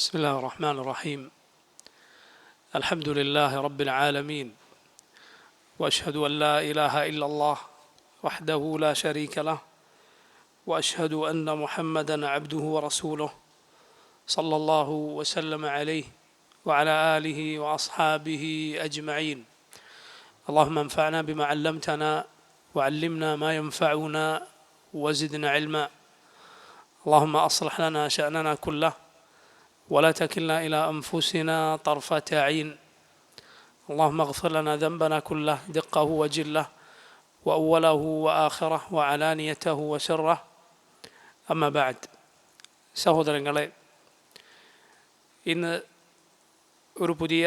بسم الله الرحمن الرحيم. الحمد لله رب العالمين، وأشهد أن لا إله إلا الله وحده لا شريك له، وأشهد أن محمدا عبده ورسوله صلى الله وسلم عليه وعلى آله وأصحابه أجمعين. اللهم انفعنا بما علمتنا وعلمنا ما ينفعنا وزدنا علما. اللهم أصلح لنا شأننا كله ولا تكلنا إلى أنفسنا طرفة عين. اللهم اغفر لنا ذنبنا كله دقه وجله وأوله وآخره وعلانيته وسره. أما بعد. സഹോദരങ്ങളെ, ഇന്ന് ഒരു പുതിയ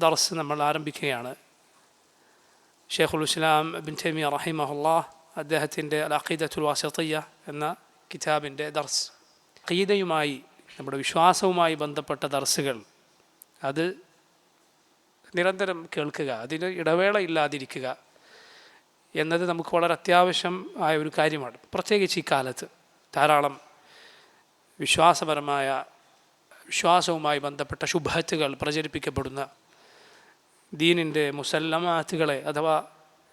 ദർസ് നമ്മൾ ആരംഭിക്കുകയാണ്. ഷെയ്ഖുൽ ഇസ്ലാം ഇബ്നു തൈമിയ്യ റഹിമഹുല്ലാഹ് അദ്ദേഹത്തിൻ്റെ അൽ അഖീദത്തുൽ വാസിത്തിയ്യ എന്ന കിതാബിൻ്റെ ദർസ്, അഖീദയുമായി നമ്മുടെ വിശ്വാസവുമായി ബന്ധപ്പെട്ട ദർസുകൾ അത് നിരന്തരം കേൾക്കുക, അതിന് ഇടവേള ഇല്ലാതിരിക്കുക എന്നത് നമുക്ക് വളരെ അത്യാവശ്യം ആയ ഒരു കാര്യമാണ്. പ്രത്യേകിച്ച് ഈ കാലത്ത് ധാരാളം വിശ്വാസവുമായി ബന്ധപ്പെട്ട ശുബ്ഹത്തുകൾ പ്രചരിപ്പിക്കപ്പെടുന്ന, ദീനിൻ്റെ മുസല്ലമാത്തുകളെ അഥവാ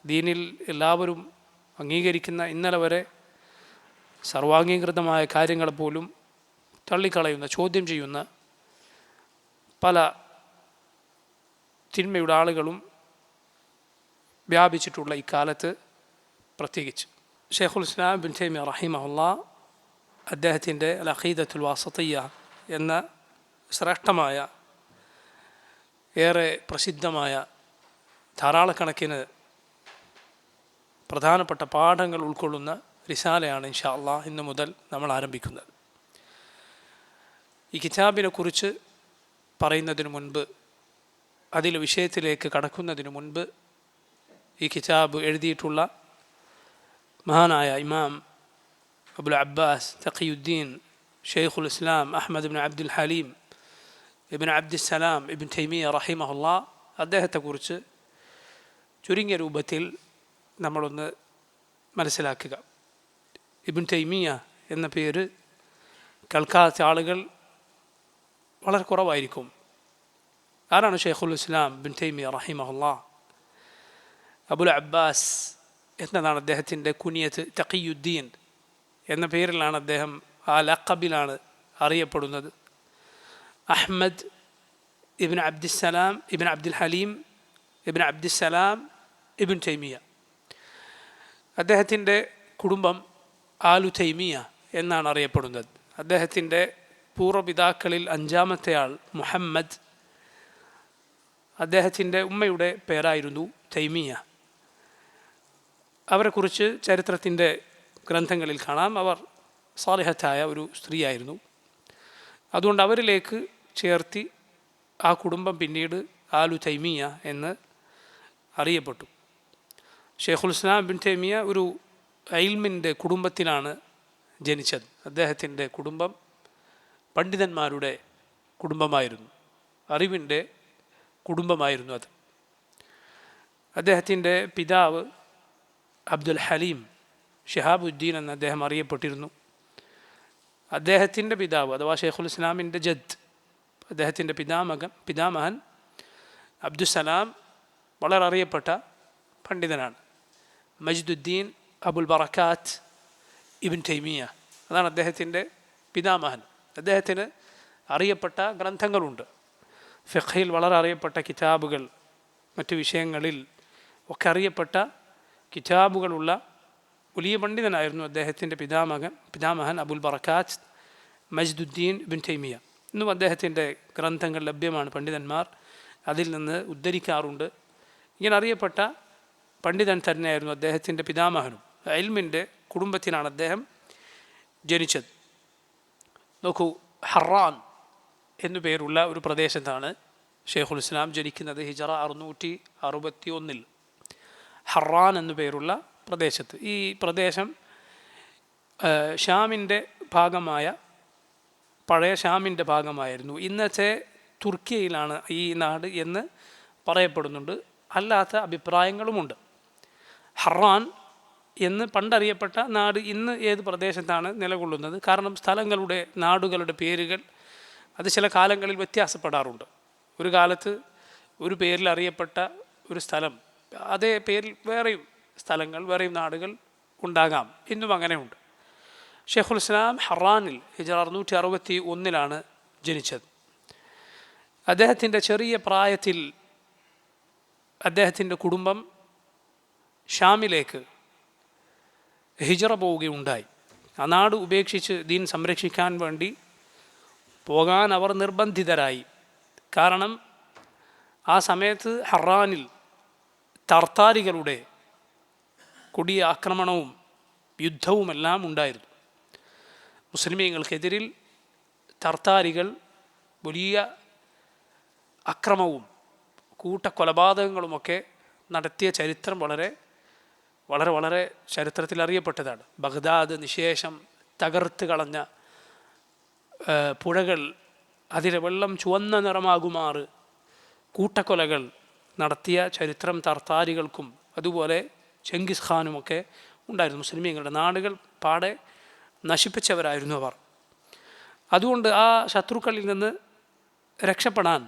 ദീനിൽ എല്ലാവരും അംഗീകരിക്കുന്ന, ഇന്നലെ വരെ സർവാംഗീകൃതമായ കാര്യങ്ങൾ പോലും തള്ളിക്കളയുന്ന, ചോദ്യം ചെയ്യുന്ന പല തിന്മയുടെ ആളുകളും വ്യാപിച്ചിട്ടുള്ള ഇക്കാലത്ത് പ്രത്യേകിച്ച് ഷെയ്ഖുൽ ഇസ്ലാം ഇബ്നു തൈമിയ്യ റഹിമഹുല്ലാഹ് അദ്ദേഹത്തിൻ്റെ അൽ അഖീദത്തുൽ വാസിത്തിയ്യ എന്ന ശ്രേഷ്ഠമായ, ഏറെ പ്രസിദ്ധമായ, ധാരാളക്കണക്കിന് പ്രധാനപ്പെട്ട പാഠങ്ങൾ ഉൾക്കൊള്ളുന്ന റിസാലയാണ് ഇൻഷാ അല്ലാഹ് ഇന്നു മുതൽ നമ്മൾ ആരംഭിക്കുന്നത്. ഈ കിതാബിനെ കുറിച്ച് പറയുന്നതിന് മുൻപ്, അതിലെ വിഷയത്തിലേക്ക് കടക്കുന്നതിന് മുൻപ്, ഈ കിതാബ് എഴുതിയിട്ടുള്ള മഹാനായ ഇമാം അബുൽ അബ്ബാസ് തഖിയുദ്ദീൻ ഷെയ്ഖുൽ ഇസ്ലാം അഹ്മദ് ഇബ്നു അബ്ദുൽ ഹലീം ഇബ്നു അബ്ദുസ്സലാം ഇബ്നു തൈമിയ്യ റഹിമഹുല്ലാഹ് അദ്ദേഹത്തെക്കുറിച്ച് ചുരുങ്ങിയ രൂപത്തിൽ നമ്മളൊന്ന് മനസ്സിലാക്കുക. ഇബ്നു തൈമിയ്യ എന്ന പേര് കേൾക്കാത്ത ആളുകൾ വളരെ കുറവായിരിക്കും. ആരാണ് ഷെയ്ഖുൽ ഇസ്ലാം ഇബ്നു തൈമിയ്യ റഹിമഹുല്ലാഹ്? അബുൽ അബ്ബാസ് എന്നതാണ് അദ്ദേഹത്തിൻ്റെ കുനിയത്ത്. തഖിയുദ്ദീൻ എന്ന പേരിലാണ് അദ്ദേഹം, ആ ലഖബിലാണ് അറിയപ്പെടുന്നത്. അഹ്മദ് ഇബ്നു അബ്ദുസ്സലാം ഇബ്നു അബ്ദുൽ ഹലീം ഇബ്നു അബ്ദുസ്സലാം ഇബ്നു തൈമിയ്യ. അദ്ദേഹത്തിൻ്റെ കുടുംബം ആലു തൈമിയ്യ എന്നാണ് അറിയപ്പെടുന്നത്. അദ്ദേഹത്തിൻ്റെ പൂർവ്വപിതാക്കളിൽ അഞ്ചാമത്തെ ആൾ മുഹമ്മദ്. അദ്ദേഹത്തിൻ്റെ ഉമ്മയുടെ പേരായിരുന്നു തൈമിയ്യ. അവരെക്കുറിച്ച് ചരിത്രത്തിൻ്റെ ഗ്രന്ഥങ്ങളിൽ കാണാം. അവർ സാലിഹത്തായ ഒരു സ്ത്രീയായിരുന്നു. അതുകൊണ്ട് അവരിലേക്ക് ചേർത്തി ആ കുടുംബം പിന്നീട് ആലു തൈമിയ്യ എന്ന് അറിയപ്പെട്ടു. ഷെയ്ഖുൽ ഇസ്ലാം ഇബ്നു തൈമിയ്യ ഒരു ഇൽമിൻ്റെ കുടുംബത്തിലാണ് ജനിച്ചത്. അദ്ദേഹത്തിൻ്റെ കുടുംബം പണ്ഡിതന്മാരുടെ കുടുംബമായിരുന്നു, അറിവിൻ്റെ കുടുംബമായിരുന്നു അത്. അദ്ദേഹത്തിൻ്റെ പിതാവ് അബ്ദുൽ ഹലീം ഷിഹാബുദ്ദീൻ എന്ന് അദ്ദേഹം അറിയപ്പെട്ടിരുന്നു. അദ്ദേഹത്തിൻ്റെ പിതാവ് അഥവാ ഷെയ്ഖുൽ ഇസ്ലാമിൻ്റെ ജദ്, അദ്ദേഹത്തിൻ്റെ പിതാമഹൻ അബ്ദുസ്സലാം വളരെ അറിയപ്പെട്ട പണ്ഡിതനാണ്. മജ്ദുദ്ദീൻ അബുൽ ബറക്കാത്ത് ഇബ്നു തൈമിയ്യ, അതാണ് അദ്ദേഹത്തിൻ്റെ പിതാമഹൻ. അദ്ദേഹത്തിന് അറിയപ്പെട്ട ഗ്രന്ഥങ്ങളുണ്ട്. ഫിഖ്ഹിൽ വളരെ അറിയപ്പെട്ട കിതാബുകൾ, മറ്റു വിഷയങ്ങളിൽ ഒക്കെ അറിയപ്പെട്ട കിതാബുകളുള്ള വലിയ പണ്ഡിതനായിരുന്നു അദ്ദേഹത്തിൻ്റെ പിതാമഹൻ അബുൽ ബറക്കാത്ത് മജ്ദുദ്ദീൻ ഇബ്നു തൈമിയ്യ. ഇന്നും അദ്ദേഹത്തിൻ്റെ ഗ്രന്ഥങ്ങൾ ലഭ്യമാണ്. പണ്ഡിതന്മാർ അതിൽ നിന്ന് ഉദ്ധരിക്കാറുണ്ട്. ഇങ്ങനെ അറിയപ്പെട്ട പണ്ഡിതൻ തന്നെയായിരുന്നു അദ്ദേഹത്തിൻ്റെ പിതാമഹനും. ഇൽമിൻ്റെ കുടുംബത്തിലാണ് അദ്ദേഹം ജനിച്ചത്. നോക്കൂ, ഹറാൻ എന്നു പേരുള്ള ഒരു പ്രദേശത്താണ് ഷെയ്ഖുൽ ഇസ്ലാം ജനിക്കുന്നത്. ഹിജറ 661. ഹറാൻ എന്നു പേരുള്ള പ്രദേശത്ത്. ഈ പ്രദേശം ഷാമിൻ്റെ ഭാഗമായ, പഴയ ഷാമിൻ്റെ ഭാഗമായിരുന്നു. ഇന്നത്തെ തുർക്കിയയിലാണ് ഈ നാട് എന്ന് പറയപ്പെടുന്നുണ്ട്. അല്ലാത്ത അഭിപ്രായങ്ങളുമുണ്ട്. ഹറാൻ എന്ന് പണ്ടറിയപ്പെട്ട നാട് ഇന്ന് ഏത് പ്രദേശത്താണ് നിലകൊള്ളുന്നത്? കാരണം സ്ഥലങ്ങളുടെ, നാടുകളുടെ പേരുകൾ അത് ചില കാലങ്ങളിൽ വ്യത്യാസപ്പെടാറുണ്ട്. ഒരു കാലത്ത് ഒരു പേരിൽ അറിയപ്പെട്ട ഒരു സ്ഥലം, അതേ പേരിൽ വേറെയും സ്ഥലങ്ങൾ, വേറെയും നാടുകൾ ഉണ്ടാകാം. ഇന്നും അങ്ങനെയുണ്ട്. ഷെയ്ഖുൽ ഇസ്ലാം ഹറാനിൽ ഹിജ്റ 661 ജനിച്ചത്. അദ്ദേഹത്തിൻ്റെ ചെറിയ പ്രായത്തിൽ അദ്ദേഹത്തിൻ്റെ കുടുംബം ഷാമിലേക്ക് ഹിജ്റ പോവുകയുണ്ടായി. ആ നാട് ഉപേക്ഷിച്ച് ദീൻ സംരക്ഷിക്കാൻ വേണ്ടി പോകാൻ അവർ നിർബന്ധിതരായി. കാരണം ആ സമയത്ത് ഹറാനിൽ തർത്താരികളുടെ കൊടിയ ആക്രമണവും യുദ്ധവുമെല്ലാം ഉണ്ടായിരുന്നു. മുസ്ലിമീങ്ങൾക്കെതിരിൽ തർത്താരികൾ വലിയ അക്രമവും കൂട്ടക്കൊലപാതകങ്ങളുമൊക്കെ നടത്തിയ ചരിത്രം വളരെ വളരെ വളരെ ചരിത്രത്തിൽ അറിയപ്പെട്ടതാണ്. ബഗ്ദാദ് നിശേഷം തകർത്ത് കളഞ്ഞ പുഴകൾ, അതിലെ വെള്ളം ചുവന്ന നിറമാകുമാറ് കൂട്ടക്കൊലകൾ നടത്തിയ ചരിത്രം തർത്താരികൾക്കും അതുപോലെ ചെങ്കിസ് ഖാനുമൊക്കെ ഉണ്ടായിരുന്നു. മുസ്ലിമീങ്ങളുടെ നാടുകൾ പാടെ നശിപ്പിച്ചവരായിരുന്നു അവർ. അതുകൊണ്ട് ആ ശത്രുക്കളിൽ നിന്ന് രക്ഷപ്പെടാൻ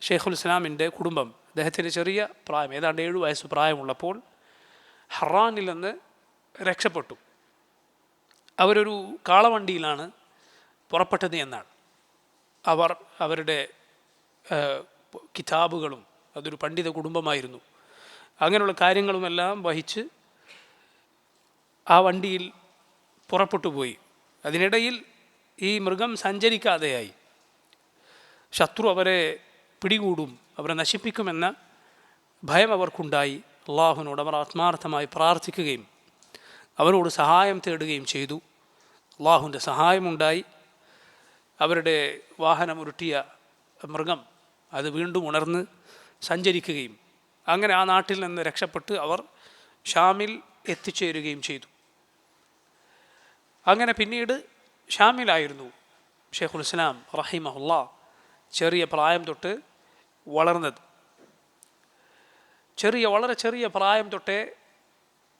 ഷെയ്ഖുൽ ഇസ്ലാമിൻ്റെ കുടുംബം, അദ്ദേഹത്തിൻ്റെ ചെറിയ പ്രായം, ഏതാണ്ട് 7 വയസ്സ് പ്രായമുള്ളപ്പോൾ ഹറാനിൽ നിന്ന് രക്ഷപ്പെട്ടു. അവരൊരു കാളവണ്ടിയിലാണ് പുറപ്പെട്ടത് എന്നാണ്. അവർ അവരുടെ കിതാബുകളും, അതൊരു പണ്ഡിത കുടുംബമായിരുന്നു, അങ്ങനെയുള്ള കാര്യങ്ങളുമെല്ലാം വഹിച്ച് ആ വണ്ടിയിൽ പുറപ്പെട്ടു പോയി. അതിനിടയിൽ ഈ മൃഗം സഞ്ചരിക്കാതെയായി. ശത്രു അവരെ പിടികൂടും, അവരെ നശിപ്പിക്കുമെന്ന ഭയം അവർക്കുണ്ടായി. അള്ളാഹുവിനോട് അവർ ആത്മാർത്ഥമായി പ്രാർത്ഥിക്കുകയും അവരോട് സഹായം തേടുകയും ചെയ്തു. അള്ളാഹുവിൻ്റെ സഹായമുണ്ടായി. അവരുടെ വാഹനം ഉരുട്ടിയ മൃഗം അത് വീണ്ടും ഉണർന്ന് സഞ്ചരിക്കുകയും അങ്ങനെ ആ നാട്ടിൽ നിന്ന് രക്ഷപ്പെട്ട് അവർ ഷാമിൽ എത്തിച്ചേരുകയും ചെയ്തു. അങ്ങനെ പിന്നീട് ഷാമിലായിരുന്നു ഷെയ്ഖുൽ ഇസ്ലാം റഹിമഹുല്ലാ ചെറിയ പ്രായം തൊട്ട് വളർന്നത്. വളരെ ചെറിയ പ്രായം തൊട്ടേ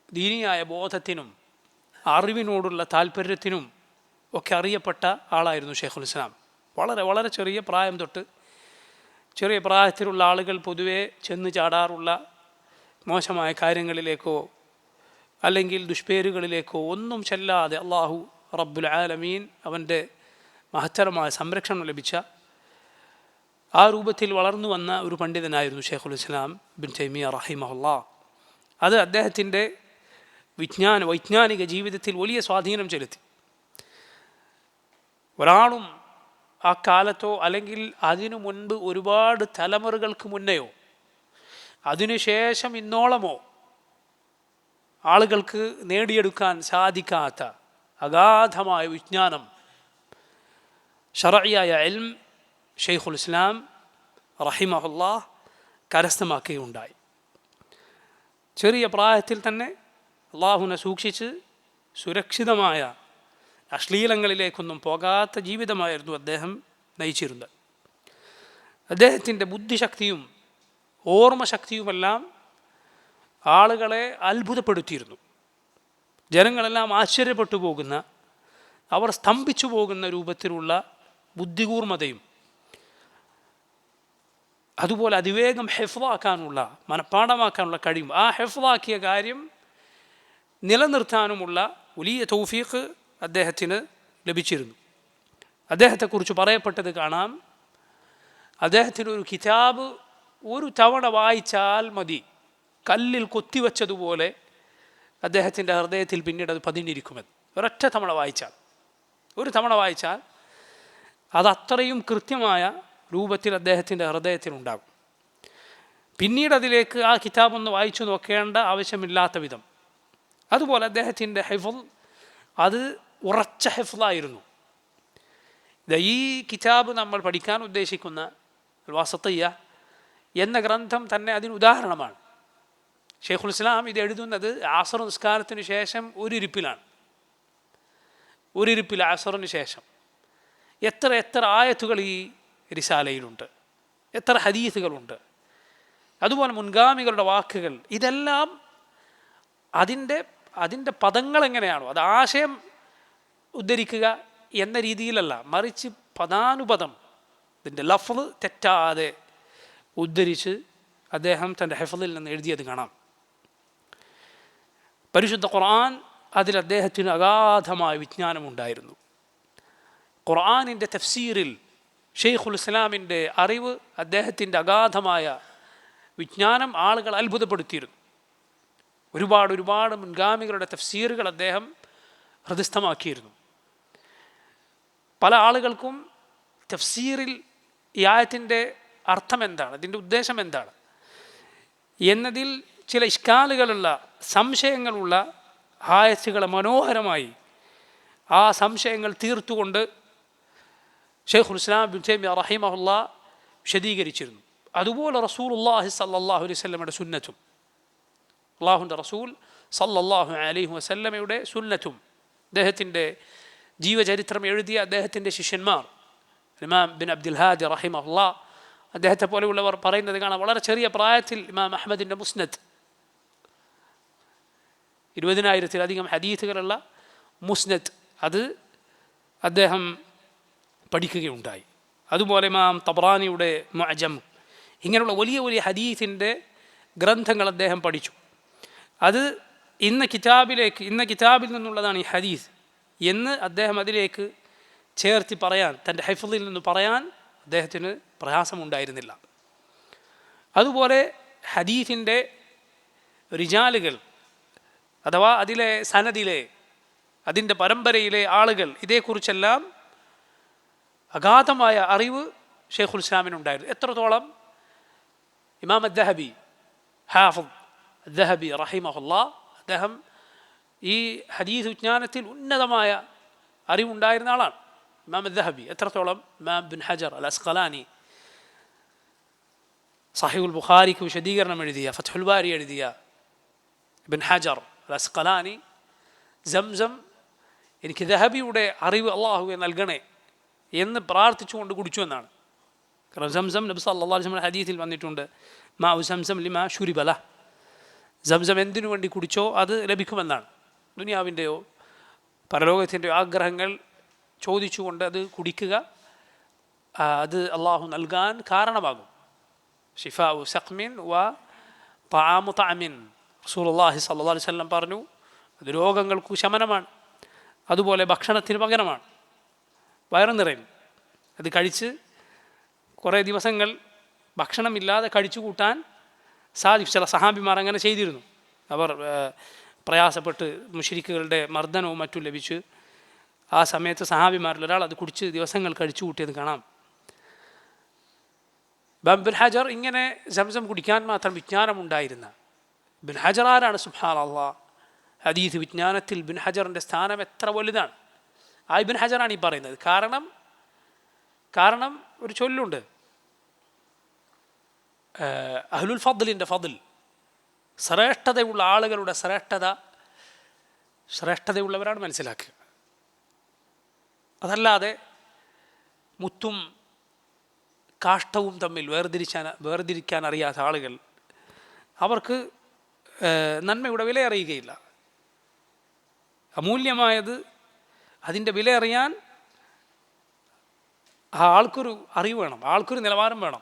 ദീനിയായ ബോധത്തിനും അറിവിനോടുള്ള താല്പര്യത്തിനും ഒക്കെ അറിയപ്പെട്ട ആളായിരുന്നു ഷെയ്ഖുൽ ഇസ്ലാം. വളരെ വളരെ ചെറിയ പ്രായം തൊട്ട്, ചെറിയ പ്രായത്തിലുള്ള ആളുകൾ പൊതുവെ ചെന്ന് ചാടാറുള്ള മോശമായ കാര്യങ്ങളിലേക്കോ അല്ലെങ്കിൽ ദുഷ്പേരുകളിലേക്കോ ഒന്നും ചെല്ലാതെ അള്ളാഹു റബ്ബുൽ ആലമീൻ അവൻ്റെ മഹത്തരമായ സംരക്ഷണം ലഭിച്ച ആ രൂപത്തിൽ വളർന്നു വന്ന ഒരു പണ്ഡിതനായിരുന്നു ഷെയ്ഖുൽ ഇസ്ലാം ഇബ്ൻ തൈമിയ്യ റഹിമഹുല്ലാ. അത് അദ്ദേഹത്തിൻ്റെ വൈജ്ഞാനിക ജീവിതത്തിൽ വലിയ സ്വാധീനം ചെലുത്തി. ഒരാളും ആ കാലത്തോ അല്ലെങ്കിൽ അതിനു മുൻപ് ഒരുപാട് തലമുറകൾക്ക് മുന്നെയോ അതിനുശേഷം ഇന്നോളമോ ആളുകൾക്ക് നേടിയെടുക്കാൻ സാധിക്കാത്ത അഗാധമായ വിജ്ഞാനം, ശർഈയായ ഇൽം ഷെയ്ഖുൽ ഇസ്ലാം റഹിമഹുല്ലാ കരസ്ഥമാക്കുകയുണ്ടായി. ചെറിയ പ്രായത്തിൽ തന്നെ അള്ളാഹുവിനെ സൂക്ഷിച്ച് സുരക്ഷിതമായ അശ്ലീലങ്ങളിലേക്കൊന്നും പോകാത്ത ജീവിതമായിരുന്നു അദ്ദേഹം നയിച്ചിരുന്നത്. അദ്ദേഹത്തിൻ്റെ ബുദ്ധിശക്തിയും ഓർമ്മശക്തിയുമെല്ലാം ആളുകളെ അത്ഭുതപ്പെടുത്തിയിരുന്നു. ജനങ്ങളെല്ലാം ആശ്ചര്യപ്പെട്ടു പോകുന്ന, അവർ സ്തംഭിച്ചു പോകുന്ന രൂപത്തിലുള്ള ബുദ്ധികൂർമ്മതയും അതുപോലെ അതിവേഗം ഹെഫ്ളാക്കാനുള്ള, മനഃപ്പാഠമാക്കാനുള്ള കഴിയും, ആ ഹെഫ്ളാക്കിയ കാര്യം നിലനിർത്താനുമുള്ള വലിയ തൗഫീഖ് അദ്ദേഹത്തിന് ലഭിച്ചിരുന്നു. അദ്ദേഹത്തെക്കുറിച്ച് പറയപ്പെട്ടത് കാണാം, അദ്ദേഹത്തിന് ഒരു കിതാബ് ഒരു തവണ വായിച്ചാൽ മതി, കല്ലിൽ കൊത്തിവെച്ചതുപോലെ അദ്ദേഹത്തിൻ്റെ ഹൃദയത്തിൽ പിന്നീട് അത് പതിഞ്ഞിരിക്കുമെന്ന്. ഒരൊറ്റ തവണ വായിച്ചാൽ, ഒരു തവണ വായിച്ചാൽ അത് അത്രയും കൃത്യമായ രൂപത്തിൽ അദ്ദേഹത്തിൻ്റെ ഹൃദയത്തിലുണ്ടാകും. പിന്നീട് അതിലേക്ക് ആ കിതാബൊന്ന് വായിച്ചു നോക്കേണ്ട ആവശ്യമില്ലാത്ത വിധം. അതുപോലെ അദ്ദേഹത്തിൻ്റെ ഹിഫ്ൾ അത് ഉറച്ച ഹിഫ്ളായിരുന്നു. ഈ കിതാബ് നമ്മൾ പഠിക്കാൻ ഉദ്ദേശിക്കുന്ന വാസത്തിയ്യ എന്ന ഗ്രന്ഥം തന്നെ അതിന് ഉദാഹരണമാണ്. ഷെയ്ഖുൽ ഇസ്ലാം ഇത് എഴുതുന്നത് അസ്ർ നിസ്കാരത്തിന് ശേഷം ഒരിരിപ്പിലാണ്. ഒരിരിപ്പിൽ അസ്റിന് ശേഷം എത്ര ആയത്തുകൾ ഈ റിസാലയിലുണ്ട്, എത്ര ഹദീസുകളുണ്ട്, അതുപോലെ മുൻഗാമികളുടെ വാക്കുകൾ, ഇതെല്ലാം അതിൻ്റെ പദങ്ങൾ എങ്ങനെയാണോ, അത് ആശയം ഉദ്ധരിക്കുക എന്ന രീതിയിലല്ല, മറിച്ച് പദാനുപദം ഇതിൻ്റെ ലഫ്ള് തെറ്റാതെ ഉദ്ധരിച്ച് അദ്ദേഹം തൻ്റെ ഹിഫ്ളിൽ നിന്ന് എഴുതിയത് കാണാം. പരിശുദ്ധ ഖുർആൻ അതിൽ അദ്ദേഹത്തിന് അഗാധമായ വിജ്ഞാനമുണ്ടായിരുന്നു. ഖുർആനിൻ്റെ തഫ്സീറിൽ ഷെയ്ഖുൽ ഇസ്ലാമിൻ്റെ അറിവ്, അദ്ദേഹത്തിൻ്റെ അഗാധമായ വിജ്ഞാനം ആളുകൾ അത്ഭുതപ്പെടുത്തിയിരുന്നു. ഒരുപാട് മുൻഗാമികളുടെ തഫ്സീറുകൾ അദ്ദേഹം ഹൃദിസ്ഥമാക്കിയിരുന്നു. പല ആളുകൾക്കും തഫ്സീറിൽ ഈ ആയത്തിൻ്റെ അർത്ഥം എന്താണ്, അതിൻ്റെ ഉദ്ദേശം എന്താണ് എന്നതിൽ ചില ഇഷ്കാലുകളുള്ള, സംശയങ്ങളുള്ള ആയത്തുകളെ മനോഹരമായി ആ സംശയങ്ങൾ തീർത്തുകൊണ്ട് ഷെയ്ഖുൽ ഇസ്ലാം ഇബ്നു തൈമിയ്യ റഹിമഹുല്ലാഹ് വിശദീകരിച്ചിരുന്നു. അതുപോലെ റസൂലുള്ളാഹി സ്വല്ലല്ലാഹു അലൈഹി വസല്ലമയുടെ സുന്നത്തും, അള്ളാഹുവിൻ്റെ റസൂൽ സല്ലല്ലാഹു അലൈഹി വസല്ലമയുടെ സുന്നത്തും, അദ്ദേഹത്തിൻ്റെ ജീവചരിത്രം എഴുതിയ അദ്ദേഹത്തിൻ്റെ ശിഷ്യന്മാർ ഇമാം ബിൻ അബ്ദുൽ ഹാദി റഹിമഹുല്ലാഹ്, അദ്ദേഹത്തെ പോലെയുള്ളവർ പറയുന്നത് കാണാം, വളരെ ചെറിയ പ്രായത്തിൽ ഇമാം അഹ്മദിൻ്റെ മുസ്നദ് 20,000-ലധികം ഹദീസുകളുള്ള മുസ്നദ് അത് അദ്ദേഹം പഠിക്കുകയുണ്ടായി. അതുപോലെ ഇമാം തബ്രാനിയുടെ മുഅ്ജം, ഇങ്ങനെയുള്ള വലിയ വലിയ ഹദീസിൻ്റെ ഗ്രന്ഥങ്ങൾ അദ്ദേഹം പഠിച്ചു. അത് ഇന്ന കിതാബിൽ നിന്നുള്ളതാണ് ഈ ഹദീസ് എന്ന് അദ്ദേഹം അതിലേക്ക് ചേർത്തി പറയാൻ, തൻ്റെ ഹിഫ്ളിൽ നിന്ന് പറയാൻ അദ്ദേഹത്തിന് പ്രയാസമുണ്ടായിരുന്നില്ല. അതുപോലെ ഹദീസിൻ്റെ റിജാലുകൾ അഥവാ അതിലെ സനദിലെ, അതിൻ്റെ പരമ്പരയിലെ ആളുകൾ, ഇതേക്കുറിച്ചെല്ലാം അഗാധമായ അറിവ് ഷെയ്ഖുൽ ഇസ്ലാമിനുണ്ടായിരുന്നു. എത്രത്തോളം ഇമാം അദ്ദഹബി, ഹാഫിദ് അദ്ദഹബി റഹിമഹുല്ലാഹ്, അദ്ദേഹം ഈ ഹദീസ് വിജ്ഞാനത്തിൽ ഉന്നതമായ അറിവുണ്ടായിരുന്ന ആളാണ് ഇമാം അദ്ദഹബി. എത്രത്തോളം ഇമാം ബിൻ ഹജർ അൽ അസ്ഖലാനി സഹീഹുൽ ബുഖാരിക്ക് വിശദീകരണം എഴുതിയ, ഫത്ഹുൽ ബാരി എഴുതിയ ബിൻ ഹജർ അൽ അസ്ഖലാനി സംസം എനിക്ക് ദഹബിയുടെ അറിവ് അള്ളാഹുവെ നൽകണേ എന്ന് പ്രാർത്ഥിച്ചുകൊണ്ട് കുടിച്ചു എന്നാണ്. കാരണം സംസം നബി സല്ലല്ലാഹു അലൈഹി വസല്ലം ഹദീസിൽ വന്നിട്ടുണ്ട്, മാ സംസം ലിമാ ശുരിബ ലഹ്, സംസം എന്തിനു വേണ്ടി കുടിച്ചോ അത് ലഭിക്കുമെന്നാണ്. ദുനിയാവിൻ്റെയോ പരലോകത്തിൻ്റെയോ ആഗ്രഹങ്ങൾ ചോദിച്ചുകൊണ്ട് അത് കുടിക്കുക, അത് അള്ളാഹു നൽകാൻ കാരണമാകും. ഷിഫാഉ സഖ്മിൻ വ തആമു തഅമിൻ, റസൂലുള്ളാഹി സ്വല്ലല്ലാഹു അലൈഹി വസല്ലം പറഞ്ഞു, അത് രോഗങ്ങൾക്ക് ശമനമാണ്, അതുപോലെ ഭക്ഷണത്തിന് പകരമാണ്. വയറ് നിറയും. അത് കഴിച്ച് കുറേ ദിവസങ്ങൾ ഭക്ഷണമില്ലാതെ കഴിച്ചു കൂട്ടാൻ സാധിച്ചു. ചില സഹാബിമാർ അങ്ങനെ ചെയ്തിരുന്നു. അവർ പ്രയാസപ്പെട്ട് മുശ്രിക്കുകളുടെ മർദ്ദനവും മറ്റും ലഭിച്ച് ആ സമയത്ത് സഹാബിമാരിൽ ഒരാൾ അത് കുടിച്ച് ദിവസങ്ങൾ കഴിച്ചു കൂട്ടിയത് കാണാം. ബിൻ ഹജർ ഇങ്ങനെ സംസം കുടിക്കാൻ മാത്രം വിജ്ഞാനമുണ്ടായിരുന്ന ബിൻ ഹജർ ആരാണ്? സുബ്ഹാനല്ലാഹ്, ഹദീസ് വിജ്ഞാനത്തിൽ ബിൻ ഹജറിൻ്റെ സ്ഥാനം എത്ര വലുതാണ്. ആ ഇബ്ൻ ഹജറാണ് ഈ പറയുന്നത്. കാരണം ഒരു ചൊല്ലുണ്ട്, അഹ്ലുൽ ഫദ്ലിൻ്റെ ഫദ്ൽ, ശ്രേഷ്ഠതയുള്ള ആളുകളുടെ ശ്രേഷ്ഠതയുള്ളവരാണ് മനസ്സിലാക്കുക. അതല്ലാതെ മുത്തും കാഷ്ടവും തമ്മിൽ വേർതിരിക്കാൻ അറിയാത്ത ആളുകൾ, അവർക്ക് നന്മയുടെ വില അറിയുകയില്ല. അമൂല്യമായത് അതിൻ്റെ വില അറിയാൻ ആ ആൾക്കൊരു അറിവ് വേണം, ആൾക്കൊരു നിലവാരം വേണം.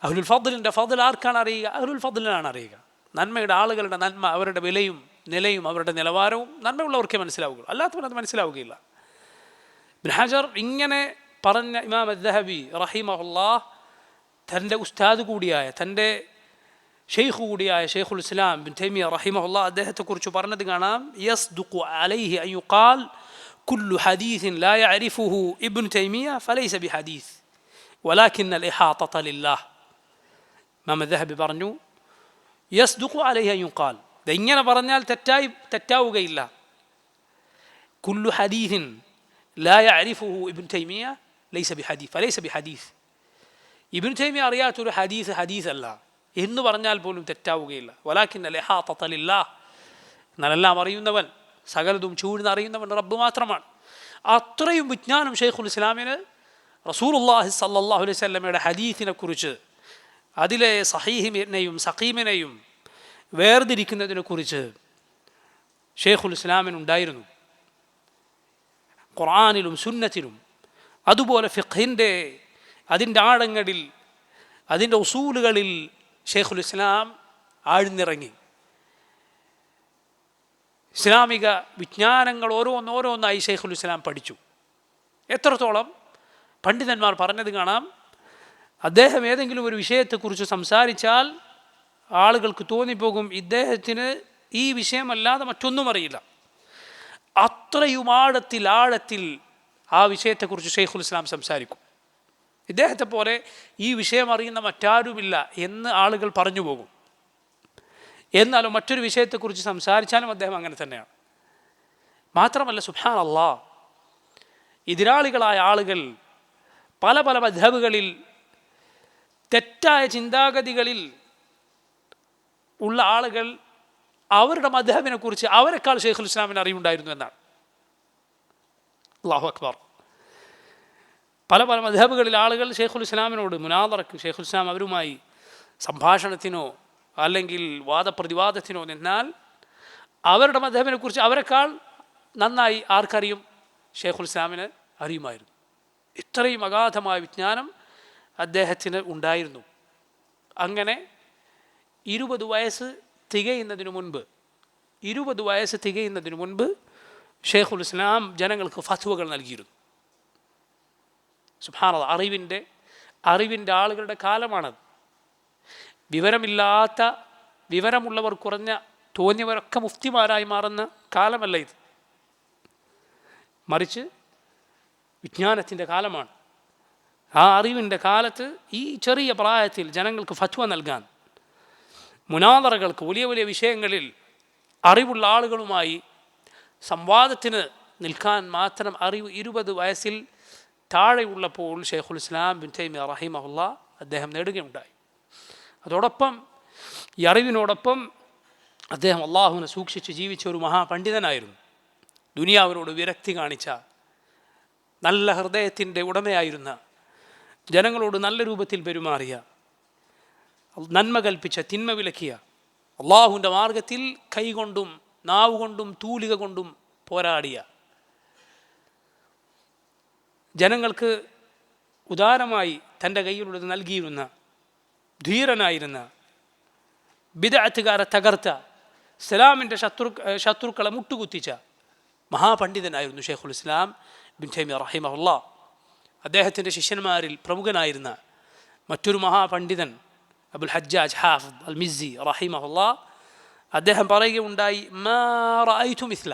അഹ്ലുൽ ഫദ്ലിൻ്റെ ഫദ്ൽ ആർക്കാണ് അറിയുക? അഹ്ലുൽ ഫദ്ലിനാണ് അറിയുക. നന്മയുടെ ആളുകളുടെ നന്മ, അവരുടെ വിലയും നിലയും അവരുടെ നിലവാരവും നന്മയുള്ളവർക്കേ മനസ്സിലാവുകയുള്ളൂ, അല്ലാത്തവരത് മനസ്സിലാവുകയില്ല. ഇബ്നു ഹജർ ഇങ്ങനെ പറഞ്ഞ ഇമാം അദ്ദഹബി റഹിമഹുല്ലാഹ് തൻ്റെ ഉസ്താദ് കൂടിയായ, തൻ്റെ ഷെയ്ഖ് കൂടിയായ ഷെയ്ഖുൽ ഇസ്ലാം ഇബ്നു തൈമിയ്യ റഹിമഹുല്ലാഹ് അദ്ദേഹത്തെക്കുറിച്ച് പറഞ്ഞത് കാണാം, യസ്ദുഖു അലൈഹി അൻ യുഖാൽ കുല്ലു ഹദീസിൻ ലാ യഅരിഫുഹു ഇബ്നു തൈമിയ്യ ഫലൈസ ബിഹദീസ് വലാകിന്നൽ ഇഹാതത ലില്ലാഹ്. ഇമാം അദ്ദഹബി പറഞ്ഞു, യസ്ദുഖു അലൈഹി അൻ യുഖാൽ, ഇങ്ങനെ പറഞ്ഞാൽ തെറ്റാവുകയില്ല. കുല്ലു ഹദീസിൻ ലാ യഅരിഫുഹു ഇബ്നു തൈമിയ്യ ലൈസ ബിഹദീസ് ഫലൈസ ബിഹദീസ്. ഇബ്നു തൈമിയ്യ അറിയാത്തൊരു ഹദീസ് അല്ല എന്ന് പറഞ്ഞാൽ പോലും തെറ്റാവുകയില്ല. വലാകിന്നൽ ഇഹാതത ലില്ലാഹ്, എന്നാലെല്ലാം അറിയുന്നവൻ, സകലതും ചൂഴ്ന്നറിയുന്നവൻ റബ്ബ് മാത്രമാണ്. അത്രയും വിജ്ഞാനം ഷെയ്ഖുൽ ഇസ്ലാമിന് റസൂലുള്ളാഹി സ്വല്ലല്ലാഹു അലൈഹി വസല്ലമയുടെ ഹദീസിനെ കുറിച്ച്, അതിലെ സഹീഹിനെയും സഖീമിനെയും വേർതിരിക്കുന്നതിനെക്കുറിച്ച് ഷെയ്ഖുൽ ഇസ്ലാമിനുണ്ടായിരുന്നു. ഖുർആനിലും സുന്നത്തിലും അതുപോലെ ഫിഖ്ഹിൻ്റെ അതിൻ്റെ ആഴങ്ങളിൽ, അതിൻ്റെ ഉസൂലുകളിൽ ഷെയ്ഖുൽ ഇസ്ലാം ആഴ്ന്നിറങ്ങി. ഇസ്ലാമിക വിജ്ഞാനങ്ങൾ ഓരോന്നോരോന്നായി ഷെയ്ഖുൽ ഇസ്ലാം പഠിച്ചു. എത്രത്തോളം പണ്ഡിതന്മാർ പറഞ്ഞത് കാണാം. അദ്ദേഹം ഏതെങ്കിലും ഒരു വിഷയത്തെക്കുറിച്ച് സംസാരിച്ചാൽ ആളുകൾക്ക് തോന്നിപ്പോകും ഇദ്ദേഹത്തിന് ഈ വിഷയമല്ലാതെ മറ്റൊന്നും അറിയില്ല. അത്രയും ആഴത്തിൽ ആ വിഷയത്തെക്കുറിച്ച് ഷെയ്ഖുൽ ഇസ്ലാം സംസാരിക്കും. ഇദ്ദേഹത്തെ പോലെ ഈ വിഷയം അറിയുന്ന മറ്റാരുമില്ല എന്ന് ആളുകൾ പറഞ്ഞു പോകും. എന്നാലും മറ്റൊരു വിഷയത്തെക്കുറിച്ച് സംസാരിച്ചാലും അദ്ദേഹം അങ്ങനെ തന്നെയാണ്. മാത്രമല്ല, സുബ്ഹാനല്ലാഹ്, എതിരാളികളായ ആളുകൾ പല പല മദ്ഹബുകളിൽ തെറ്റായ ചിന്താഗതികളിൽ ഉള്ള ആളുകൾ അവരുടെ മദ്ഹബിനെ കുറിച്ച് അവരെക്കാൾ ഷെയ്ഖുൽ ഇസ്ലാമിന് അറിവുണ്ടായിരുന്നു എന്നാണ്. അല്ലാഹു അക്ബർ. പല പല മദ്ഹബുകളിൽ ആളുകൾ ഷെയ്ഖുൽ ഇസ്ലാമിനോട് മുനാദറക്ക്, ഷെയ്ഖുൽ ഇസ്ലാം അവരുമായി സംഭാഷണത്തിനോ അല്ലെങ്കിൽ വാദപ്രതിവാദത്തിനോ നിന്നാൽ അവരുടെ മദ്ഹബിനെ കുറിച്ച് അവരെക്കാൾ നന്നായി ആർക്കറിയും? ഷെയ്ഖുൽ ഇസ്ലാമിന് അറിയുമായിരുന്നു. ഇത്രയും അഗാധമായ വിജ്ഞാനം അദ്ദേഹത്തിന് ഉണ്ടായിരുന്നു. അങ്ങനെ 20 വയസ്സ് തികയുന്നതിനു മുൻപ് ഷെയ്ഖുൽ ഇസ്ലാം ജനങ്ങൾക്ക് ഫത്വകൾ നൽകിയിരുന്നു. സുബ്ഹാനല്ലാഹ്, അറിവിൻ്റെ ആളുകളുടെ കാലമാണത്. വിവരമുള്ളവർ കുറഞ്ഞ തോന്നിയവരൊക്കെ മുഫ്തിമാരായി മാറുന്ന കാലമല്ല ഇത്, മറിച്ച് വിജ്ഞാനത്തിൻ്റെ കാലമാണ്. ആ അറിവിൻ്റെ കാലത്ത് ഈ ചെറിയ പ്രായത്തിൽ ജനങ്ങൾക്ക് ഫത്വ നൽകാൻ, മുനാദറകൾക്ക്, വലിയ വലിയ വിഷയങ്ങളിൽ അറിവുള്ള ആളുകളുമായി സംവാദത്തിന് നിൽക്കാൻ മാത്രം അറിവ് 20 വയസ്സിൽ താഴെയുള്ളപ്പോൾ ഷെയ്ഖുൽ ഇസ്ലാം ബിൻ തൈമിയ്യ റഹിമഹുല്ലാ അദ്ദേഹം നേടുകയുണ്ടായി. അതോടൊപ്പം ഈ അറിവിനോടൊപ്പം അദ്ദേഹം അള്ളാഹുവിനെ സൂക്ഷിച്ച് ജീവിച്ച ഒരു മഹാപണ്ഡിതനായിരുന്നു. ദുനിയാവിനോട് വിരക്തി കാണിച്ച, നല്ല ഹൃദയത്തിൻ്റെ ഉടമയായിരുന്ന, ജനങ്ങളോട് നല്ല രൂപത്തിൽ പെരുമാറിയ, നന്മ കൽപ്പിച്ച, തിന്മ വിലക്കിയ, അള്ളാഹുവിൻ്റെ മാർഗത്തിൽ കൈകൊണ്ടും നാവുകൊണ്ടും തൂലിക കൊണ്ടും പോരാടിയ, ജനങ്ങൾക്ക് ഉദാരമായി തൻ്റെ കയ്യിലുള്ളത് നൽകിയിരുന്ന, ധീരനായിരുന്ന, ബിദ്അത്തുകാരെ തകർത്ത, ഇസ്ലാമിൻ്റെ ശത്രുക്കളെ മുട്ടുകുത്തിച്ച മഹാപണ്ഡിതനായിരുന്നു ഷെയ്ഖുൽ ഇസ്ലാം ബിൻ തൈമിയ്യ റഹിമഹുല്ലാ. അദ്ദേഹത്തിൻ്റെ ശിഷ്യന്മാരിൽ പ്രമുഖനായിരുന്ന മറ്റൊരു മഹാപണ്ഡിതൻ അബുൽ ഹജ്ജാജ് ഹാഫിദ് അൽ മിസ്സി റഹിമഹുല്ലാ, അദ്ദേഹം പറയുകയുണ്ടായി, മാ റഅയ്തു മിസ്ല,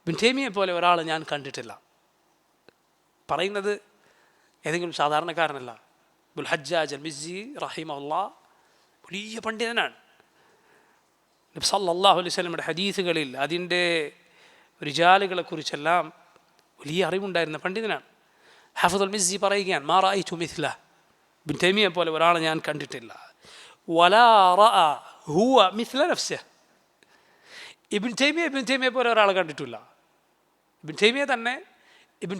ഇബ്നു തൈമിയ്യയെ പോലെ ഒരാളെ ഞാൻ കണ്ടിട്ടില്ല. പറയുന്നത് ഏതെങ്കിലും സാധാരണക്കാരനല്ല. അബുൽ ഹജ്ജാജ് അൽ മിസ്സി റഹിമഹുല്ലാ വലിയ പണ്ഡിതനാണ്. നബി സല്ലല്ലാഹു അലൈഹി വസല്ലമയുടെ ഹദീസുകളിൽ അതിൻ്റെ റിജാലുകളെക്കുറിച്ചെല്ലാം വലിയ അറിവുണ്ടായിരുന്ന പണ്ഡിതനാണ്. ഹാഫിദ് അൽ മിസ്സി പറയുകയാണ്, മാ റഅയ്തു മിസ്ല, ഇബ്നു തൈമിയ്യയെ പോലെ ഒരാളെ ഞാൻ കണ്ടിട്ടില്ല. വലാ റഅ ഹുവ മിസ്ല നഫ്സിഹി, ഇബ്നു തൈമിയ്യയെ പോലെ ഒരാളെ കണ്ടിട്ടില്ല. ഇബ്നു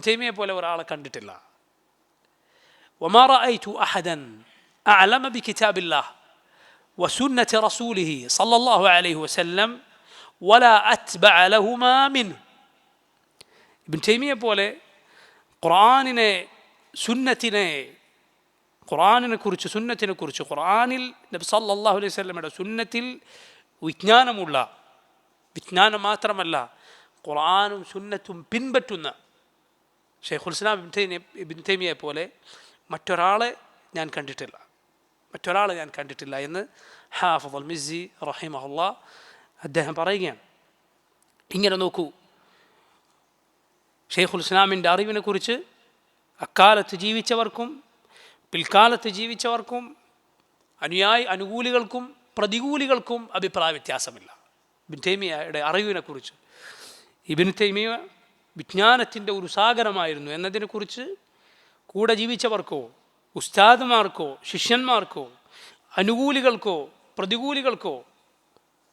തൈമിയ്യയെ പോലെ ഒരാളെ കണ്ടിട്ടില്ല. വമാ റഅയ്തു അഹദൻ അഅലമ ബികിതാബില്ലാഹ് വസുന്നത്തി റസൂലിഹി സല്ലല്ലാഹു അലൈഹി വസല്ലം വലാ അത്ബഅ ലഹുമാ മിൻഹു. ഇബ്നു തൈമിയ്യയെ പോലെ സുന്നത്തിനെക്കുറിച്ച് ഖുർആനിൽ നബി സല്ലല്ലാഹു അലൈഹി വസല്ലമയുടെ സുന്നത്തിൽ വിജ്ഞാനം മാത്രമല്ല ഖുർആനും സുന്നത്തും പിൻപറ്റുന്ന ഷെയ്ഖുൽ ഇസ്ലാം ഇബ്നു തൈമിയ്യയെ പോലെ മറ്റൊരാളെ ഞാൻ കണ്ടിട്ടില്ല എന്ന് ഹാഫിദ് അൽ മിസ്സി റഹിമഹുല്ലാ അദ്ദേഹം പറയുകയാണ്. ഇങ്ങനെ നോക്കൂ, ഷെയ്ഖുൽ ഇസ്ലാമിൻ്റെ അറിവിനെക്കുറിച്ച് അക്കാലത്ത് ജീവിച്ചവർക്കും പിൽക്കാലത്ത് ജീവിച്ചവർക്കും അനുകൂലികൾക്കും പ്രതികൂലികൾക്കും അഭിപ്രായ വ്യത്യാസമില്ല. ഇബ്നു തൈമിയ്യയുടെ അറിവിനെക്കുറിച്ച്, ഇബ്നു തൈമിയ്യ വിജ്ഞാനത്തിൻ്റെ ഒരു സാഗരമായിരുന്നു എന്നതിനെക്കുറിച്ച് കൂടെ ജീവിച്ചവർക്കോ ഉസ്താദുമാർക്കോ ശിഷ്യന്മാർക്കോ അനുകൂലികൾക്കോ പ്രതികൂലികൾക്കോ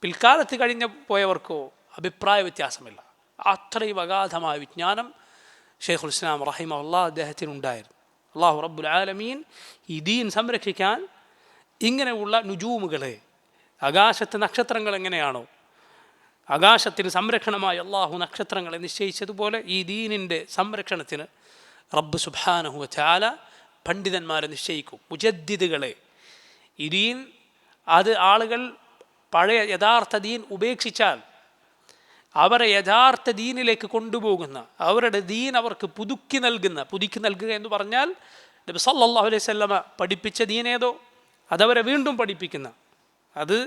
പിൽക്കാലത്ത് കഴിഞ്ഞു പോയവർക്കോ അഭിപ്രായ വ്യത്യാസമില്ല. അത്രയും അഗാധമായ വിജ്ഞാനം ഷെയ്ഖുൽ ഇസ്ലാം റഹിമഹുല്ലാ അദ്ദേഹത്തിനുണ്ടായിരുന്നു. അല്ലാഹു റബ്ബുൽ ആലമീൻ ഈ ദീൻ സംരക്ഷിക്കാൻ ഇങ്ങനെയുള്ള നുജൂമുകളെ, ആകാശത്തെ നക്ഷത്രങ്ങൾ എങ്ങനെയാണോ ആകാശത്തിന് സംരക്ഷണമായി അള്ളാഹു നക്ഷത്രങ്ങളെ നിശ്ചയിച്ചതുപോലെ ഈ ദീനിൻ്റെ സംരക്ഷണത്തിന് റബ്ബ് സുബ്ഹാനഹു വ തആല പണ്ഡിതന്മാരെ നിശ്ചയിക്കും, മുജദ്ദിദുകളെ. ഈ ദീൻ അത് ആളുകൾ പഴയ യഥാർത്ഥ ദീൻ ഉപേക്ഷിച്ചാൽ അവരെ യഥാർത്ഥ ദീനിലേക്ക് കൊണ്ടുപോകുന്ന, അവരുടെ ദീൻ അവർക്ക് പുതുക്കി നൽകുക എന്ന് പറഞ്ഞാൽ നബി സല്ലല്ലാഹു അലൈഹി വസല്ലമ പഠിപ്പിച്ച ദീനേതോ അതവരെ വീണ്ടും പഠിപ്പിക്കുന്ന, അത്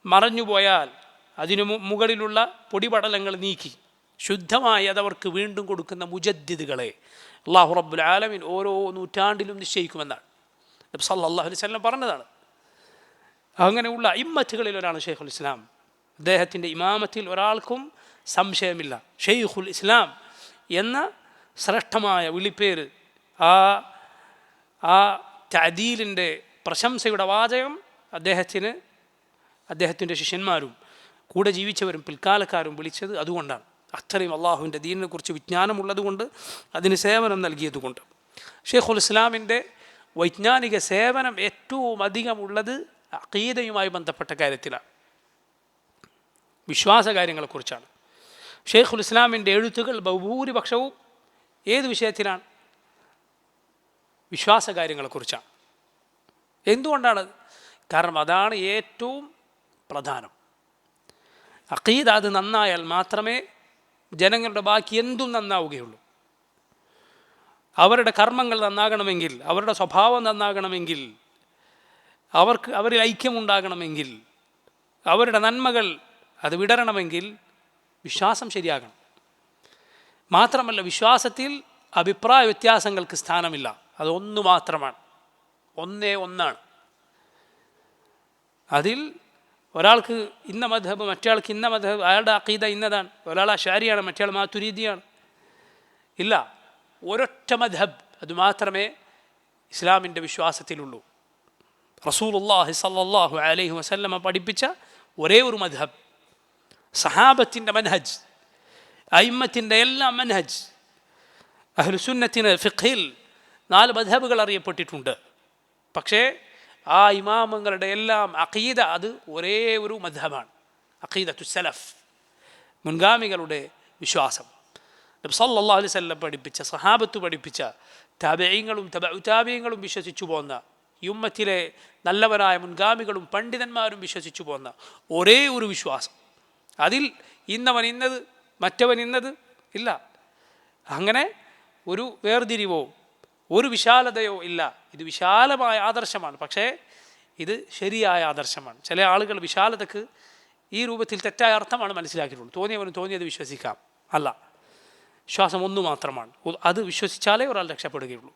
മറഞ്ഞുപോയാൽ അതിനു മുകളിലുള്ള പൊടിപടലങ്ങൾ നീക്കി ശുദ്ധമായി അതവർക്ക് വീണ്ടും കൊടുക്കുന്ന മുജദ്ദിദുകളെ അല്ലാഹു റബ്ബുൽ ആലമീൻ ഓരോ നൂറ്റാണ്ടിലും നിശ്ചയിക്കുമെന്നാണ് നബി സല്ലല്ലാഹു അലൈഹി വസല്ലം പറഞ്ഞതാണ്. അങ്ങനെയുള്ള ഇമ്മത്തുകളിൽ ഒരാൾ ഷെയ്ഖുൽ ഇസ്ലാം. അദ്ദേഹത്തിൻ്റെ ഇമാമത്തിൽ ഒരാൾക്കും സംശയമില്ല. ഷെയ്ഖുൽ ഇസ്ലാം എന്ന ശ്രേഷ്ഠമായ വിളിപ്പേര്, ആ തഅദീലിൻ്റെ പ്രശംസയുടെ വാചകം അദ്ദേഹത്തിൻ്റെ ശിഷ്യന്മാരും കൂടെ ജീവിച്ചവരും പിൽക്കാലക്കാരും വിളിച്ചത് അതുകൊണ്ടാണ്. അത്രയും അള്ളാഹുവിൻ്റെ ദീനിനെ കുറിച്ച് വിജ്ഞാനമുള്ളതുകൊണ്ട്, അതിന് സേവനം നൽകിയതുകൊണ്ട്. ഷെയ്ഖുൽ ഇസ്ലാമിൻ്റെ വൈജ്ഞാനിക സേവനം ഏറ്റവും അധികമുള്ളത് അഖീദയുമായി ബന്ധപ്പെട്ട കാര്യത്തിലാണ്, വിശ്വാസ കാര്യങ്ങളെക്കുറിച്ചാണ്. ഷെയ്ഖുൽ ഇസ്ലാമിൻ്റെ എഴുത്തുകൾ ബഹുഭൂരിപക്ഷവും ഏത് വിഷയത്തിലാണ്? വിശ്വാസ കാര്യങ്ങളെക്കുറിച്ചാണ്. എന്തുകൊണ്ടാണ്? കാരണം അതാണ് ഏറ്റവും പ്രധാനം. അഖീദ അത് നന്നായാൽ മാത്രമേ ജനങ്ങളുടെ ബാക്കി എന്തും നന്നാവുകയുള്ളൂ. അവരുടെ കർമ്മങ്ങൾ നന്നാകണമെങ്കിൽ, അവരുടെ സ്വഭാവം നന്നാകണമെങ്കിൽ, അവരിൽ ഐക്യമുണ്ടാകണമെങ്കിൽ, അവരുടെ നന്മകൾ അത് വിടരണമെങ്കിൽ വിശ്വാസം ശരിയാകണം. മാത്രമല്ല, വിശ്വാസത്തിൽ അഭിപ്രായ വ്യത്യാസങ്ങൾക്ക് സ്ഥാനമില്ല. അതൊന്നു മാത്രമാണ്, ഒന്നാണ്. അതിൽ ഒരാൾക്ക് ഇന്ന മദ്ഹബ്, മറ്റയാൾക്ക് ഇന്ന മദ്ഹബ്, അയാളുടെ അഖീദ ഇന്നതാണ്. ഒരാൾ അശാരിയാണ്, മറ്റയാൾ മാതുരീദിയാണ്. ഇല്ല, ഒരൊറ്റ മദ്ഹബ്, അത് മാത്രമേ ഇസ്ലാമിൻ്റെ വിശ്വാസത്തിലുള്ളൂ. റസൂലുള്ളാഹി സ്വല്ലല്ലാഹു അലൈഹി വസല്ലമ പഠിപ്പിച്ച ഒരേ ഒരു മദ്ഹബ്, സഹാബത്തിൻ്റെ മൻഹജ്, അയിമ്മത്തിൻ്റെ എല്ലാം മൻഹജ്. അഹ്ലുസുന്നത്തിന് ഫിഖ്ഹിൽ 4 മദ്ഹബുകൾ അറിയപ്പെട്ടിട്ടുണ്ട്. പക്ഷേ ആ ഇമാമങ്ങളുടെ എല്ലാം അഖീദ അത് ഒരേ ഒരു മദ്ഹബാണ്, അഖീദത്തു സലഫ്, മുൻഗാമികളുടെ വിശ്വാസം. നബി സല്ലല്ലാഹു അലൈഹി വസല്ലം പഠിപ്പിച്ച, സഹാബത്ത് പഠിപ്പിച്ച, താബിഈങ്ങളും തബഉ താബിഈങ്ങളും വിശ്വസിച്ചു പോന്ന, ഈ ഉമ്മത്തിലെ നല്ലവരായ മുൻഗാമികളും പണ്ഡിതന്മാരും വിശ്വസിച്ചു പോന്ന ഒരേ ഒരു വിശ്വാസം. അതിൽ ഇന്നവൻ ഇന്നത്, മറ്റവൻ ഇന്നത് ഇല്ല. അങ്ങനെ ഒരു വേർതിരിവോ ഒരു വിശാലതയോ ഇല്ല. ഇത് വിശാലമായ ആദർശമാണ്, പക്ഷേ ഇത് ശരിയായ ആദർശമാണ്. ചില ആളുകൾ വിശാലതക്ക് ഈ രൂപത്തിൽ തെറ്റായ അർത്ഥമാണ് മനസ്സിലാക്കിയിട്ടുള്ളൂ. തോന്നിയവനും തോന്നിയത് വിശ്വസിക്കാം. അല്ല, വിശ്വാസം ഒന്നു മാത്രമാണ്. അത് വിശ്വസിച്ചാലേ ഒരാൾ രക്ഷപ്പെടുകയുള്ളൂ.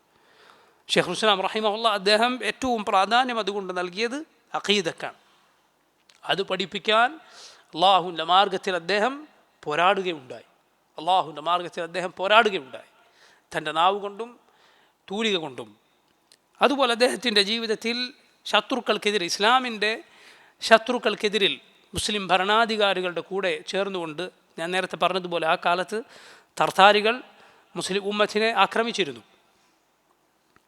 ഷെയ്ഖുൽ ഇസ്ലാം റഹിമഹുല്ലാ അദ്ദേഹം ഏറ്റവും പ്രാധാന്യം അതുകൊണ്ട് നൽകിയത് അഖീദക്കാണ്. അത് പഠിപ്പിക്കാൻ അള്ളാഹുവിൻ്റെ മാർഗത്തിൽ അദ്ദേഹം പോരാടുകയുണ്ടായി. തൻ്റെ നാവ് കൊണ്ടും തൂലിക കൊണ്ടും. അതുപോലെ അദ്ദേഹത്തിൻ്റെ ജീവിതത്തിൽ ശത്രുക്കൾക്കെതിരെ, ഇസ്ലാമിൻ്റെ ശത്രുക്കൾക്കെതിരിൽ മുസ്ലിം ഭരണാധികാരികളുടെ കൂടെ ചേർന്നുകൊണ്ട്, ഞാൻ നേരത്തെ പറഞ്ഞതുപോലെ ആ കാലത്ത് തർത്താരികൾ മുസ്ലിം ഉമ്മത്തിനെ ആക്രമിച്ചിരുന്നു.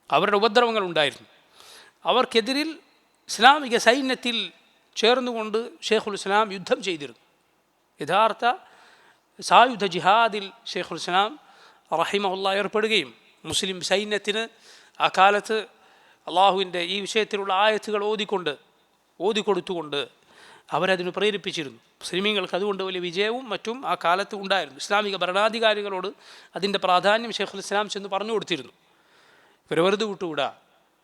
അവരുടെ ഉപദ്രവങ്ങൾ ഉണ്ടായിരുന്നു. അവർക്കെതിരിൽ ഇസ്ലാമിക സൈന്യത്തിൽ ചേർന്നുകൊണ്ട് ഷെയ്ഖുൽ ഇസ്ലാം യുദ്ധം ചെയ്തിരുന്നു. യഥാർത്ഥ സായുധ ജിഹാദിൽ ഷെയ്ഖുൽ ഇസ്ലാം റഹിമഹുല്ലാ ഏർപ്പെടുകയും മുസ്ലിം സൈന്യത്തിന് ആ കാലത്ത് അള്ളാഹുവിൻ്റെ ഈ വിഷയത്തിലുള്ള ആയത്തുകൾ ഓതിക്കൊടുത്തുകൊണ്ട് അവരതിന് പ്രേരിപ്പിച്ചിരുന്നു. മുസ്ലിമീങ്ങൾക്ക് അതുകൊണ്ട് വലിയ വിജയവും മറ്റും ആ കാലത്ത് ഉണ്ടായിരുന്നു. ഇസ്ലാമിക ഭരണാധികാരികളോട് അതിൻ്റെ പ്രാധാന്യം ഷെയ്ഖുൽ ഇസ്ലാം ചെന്ന് പറഞ്ഞു കൊടുത്തിരുന്നു. ഇവരെ വെറുതെ വിട്ടുകൂടാ,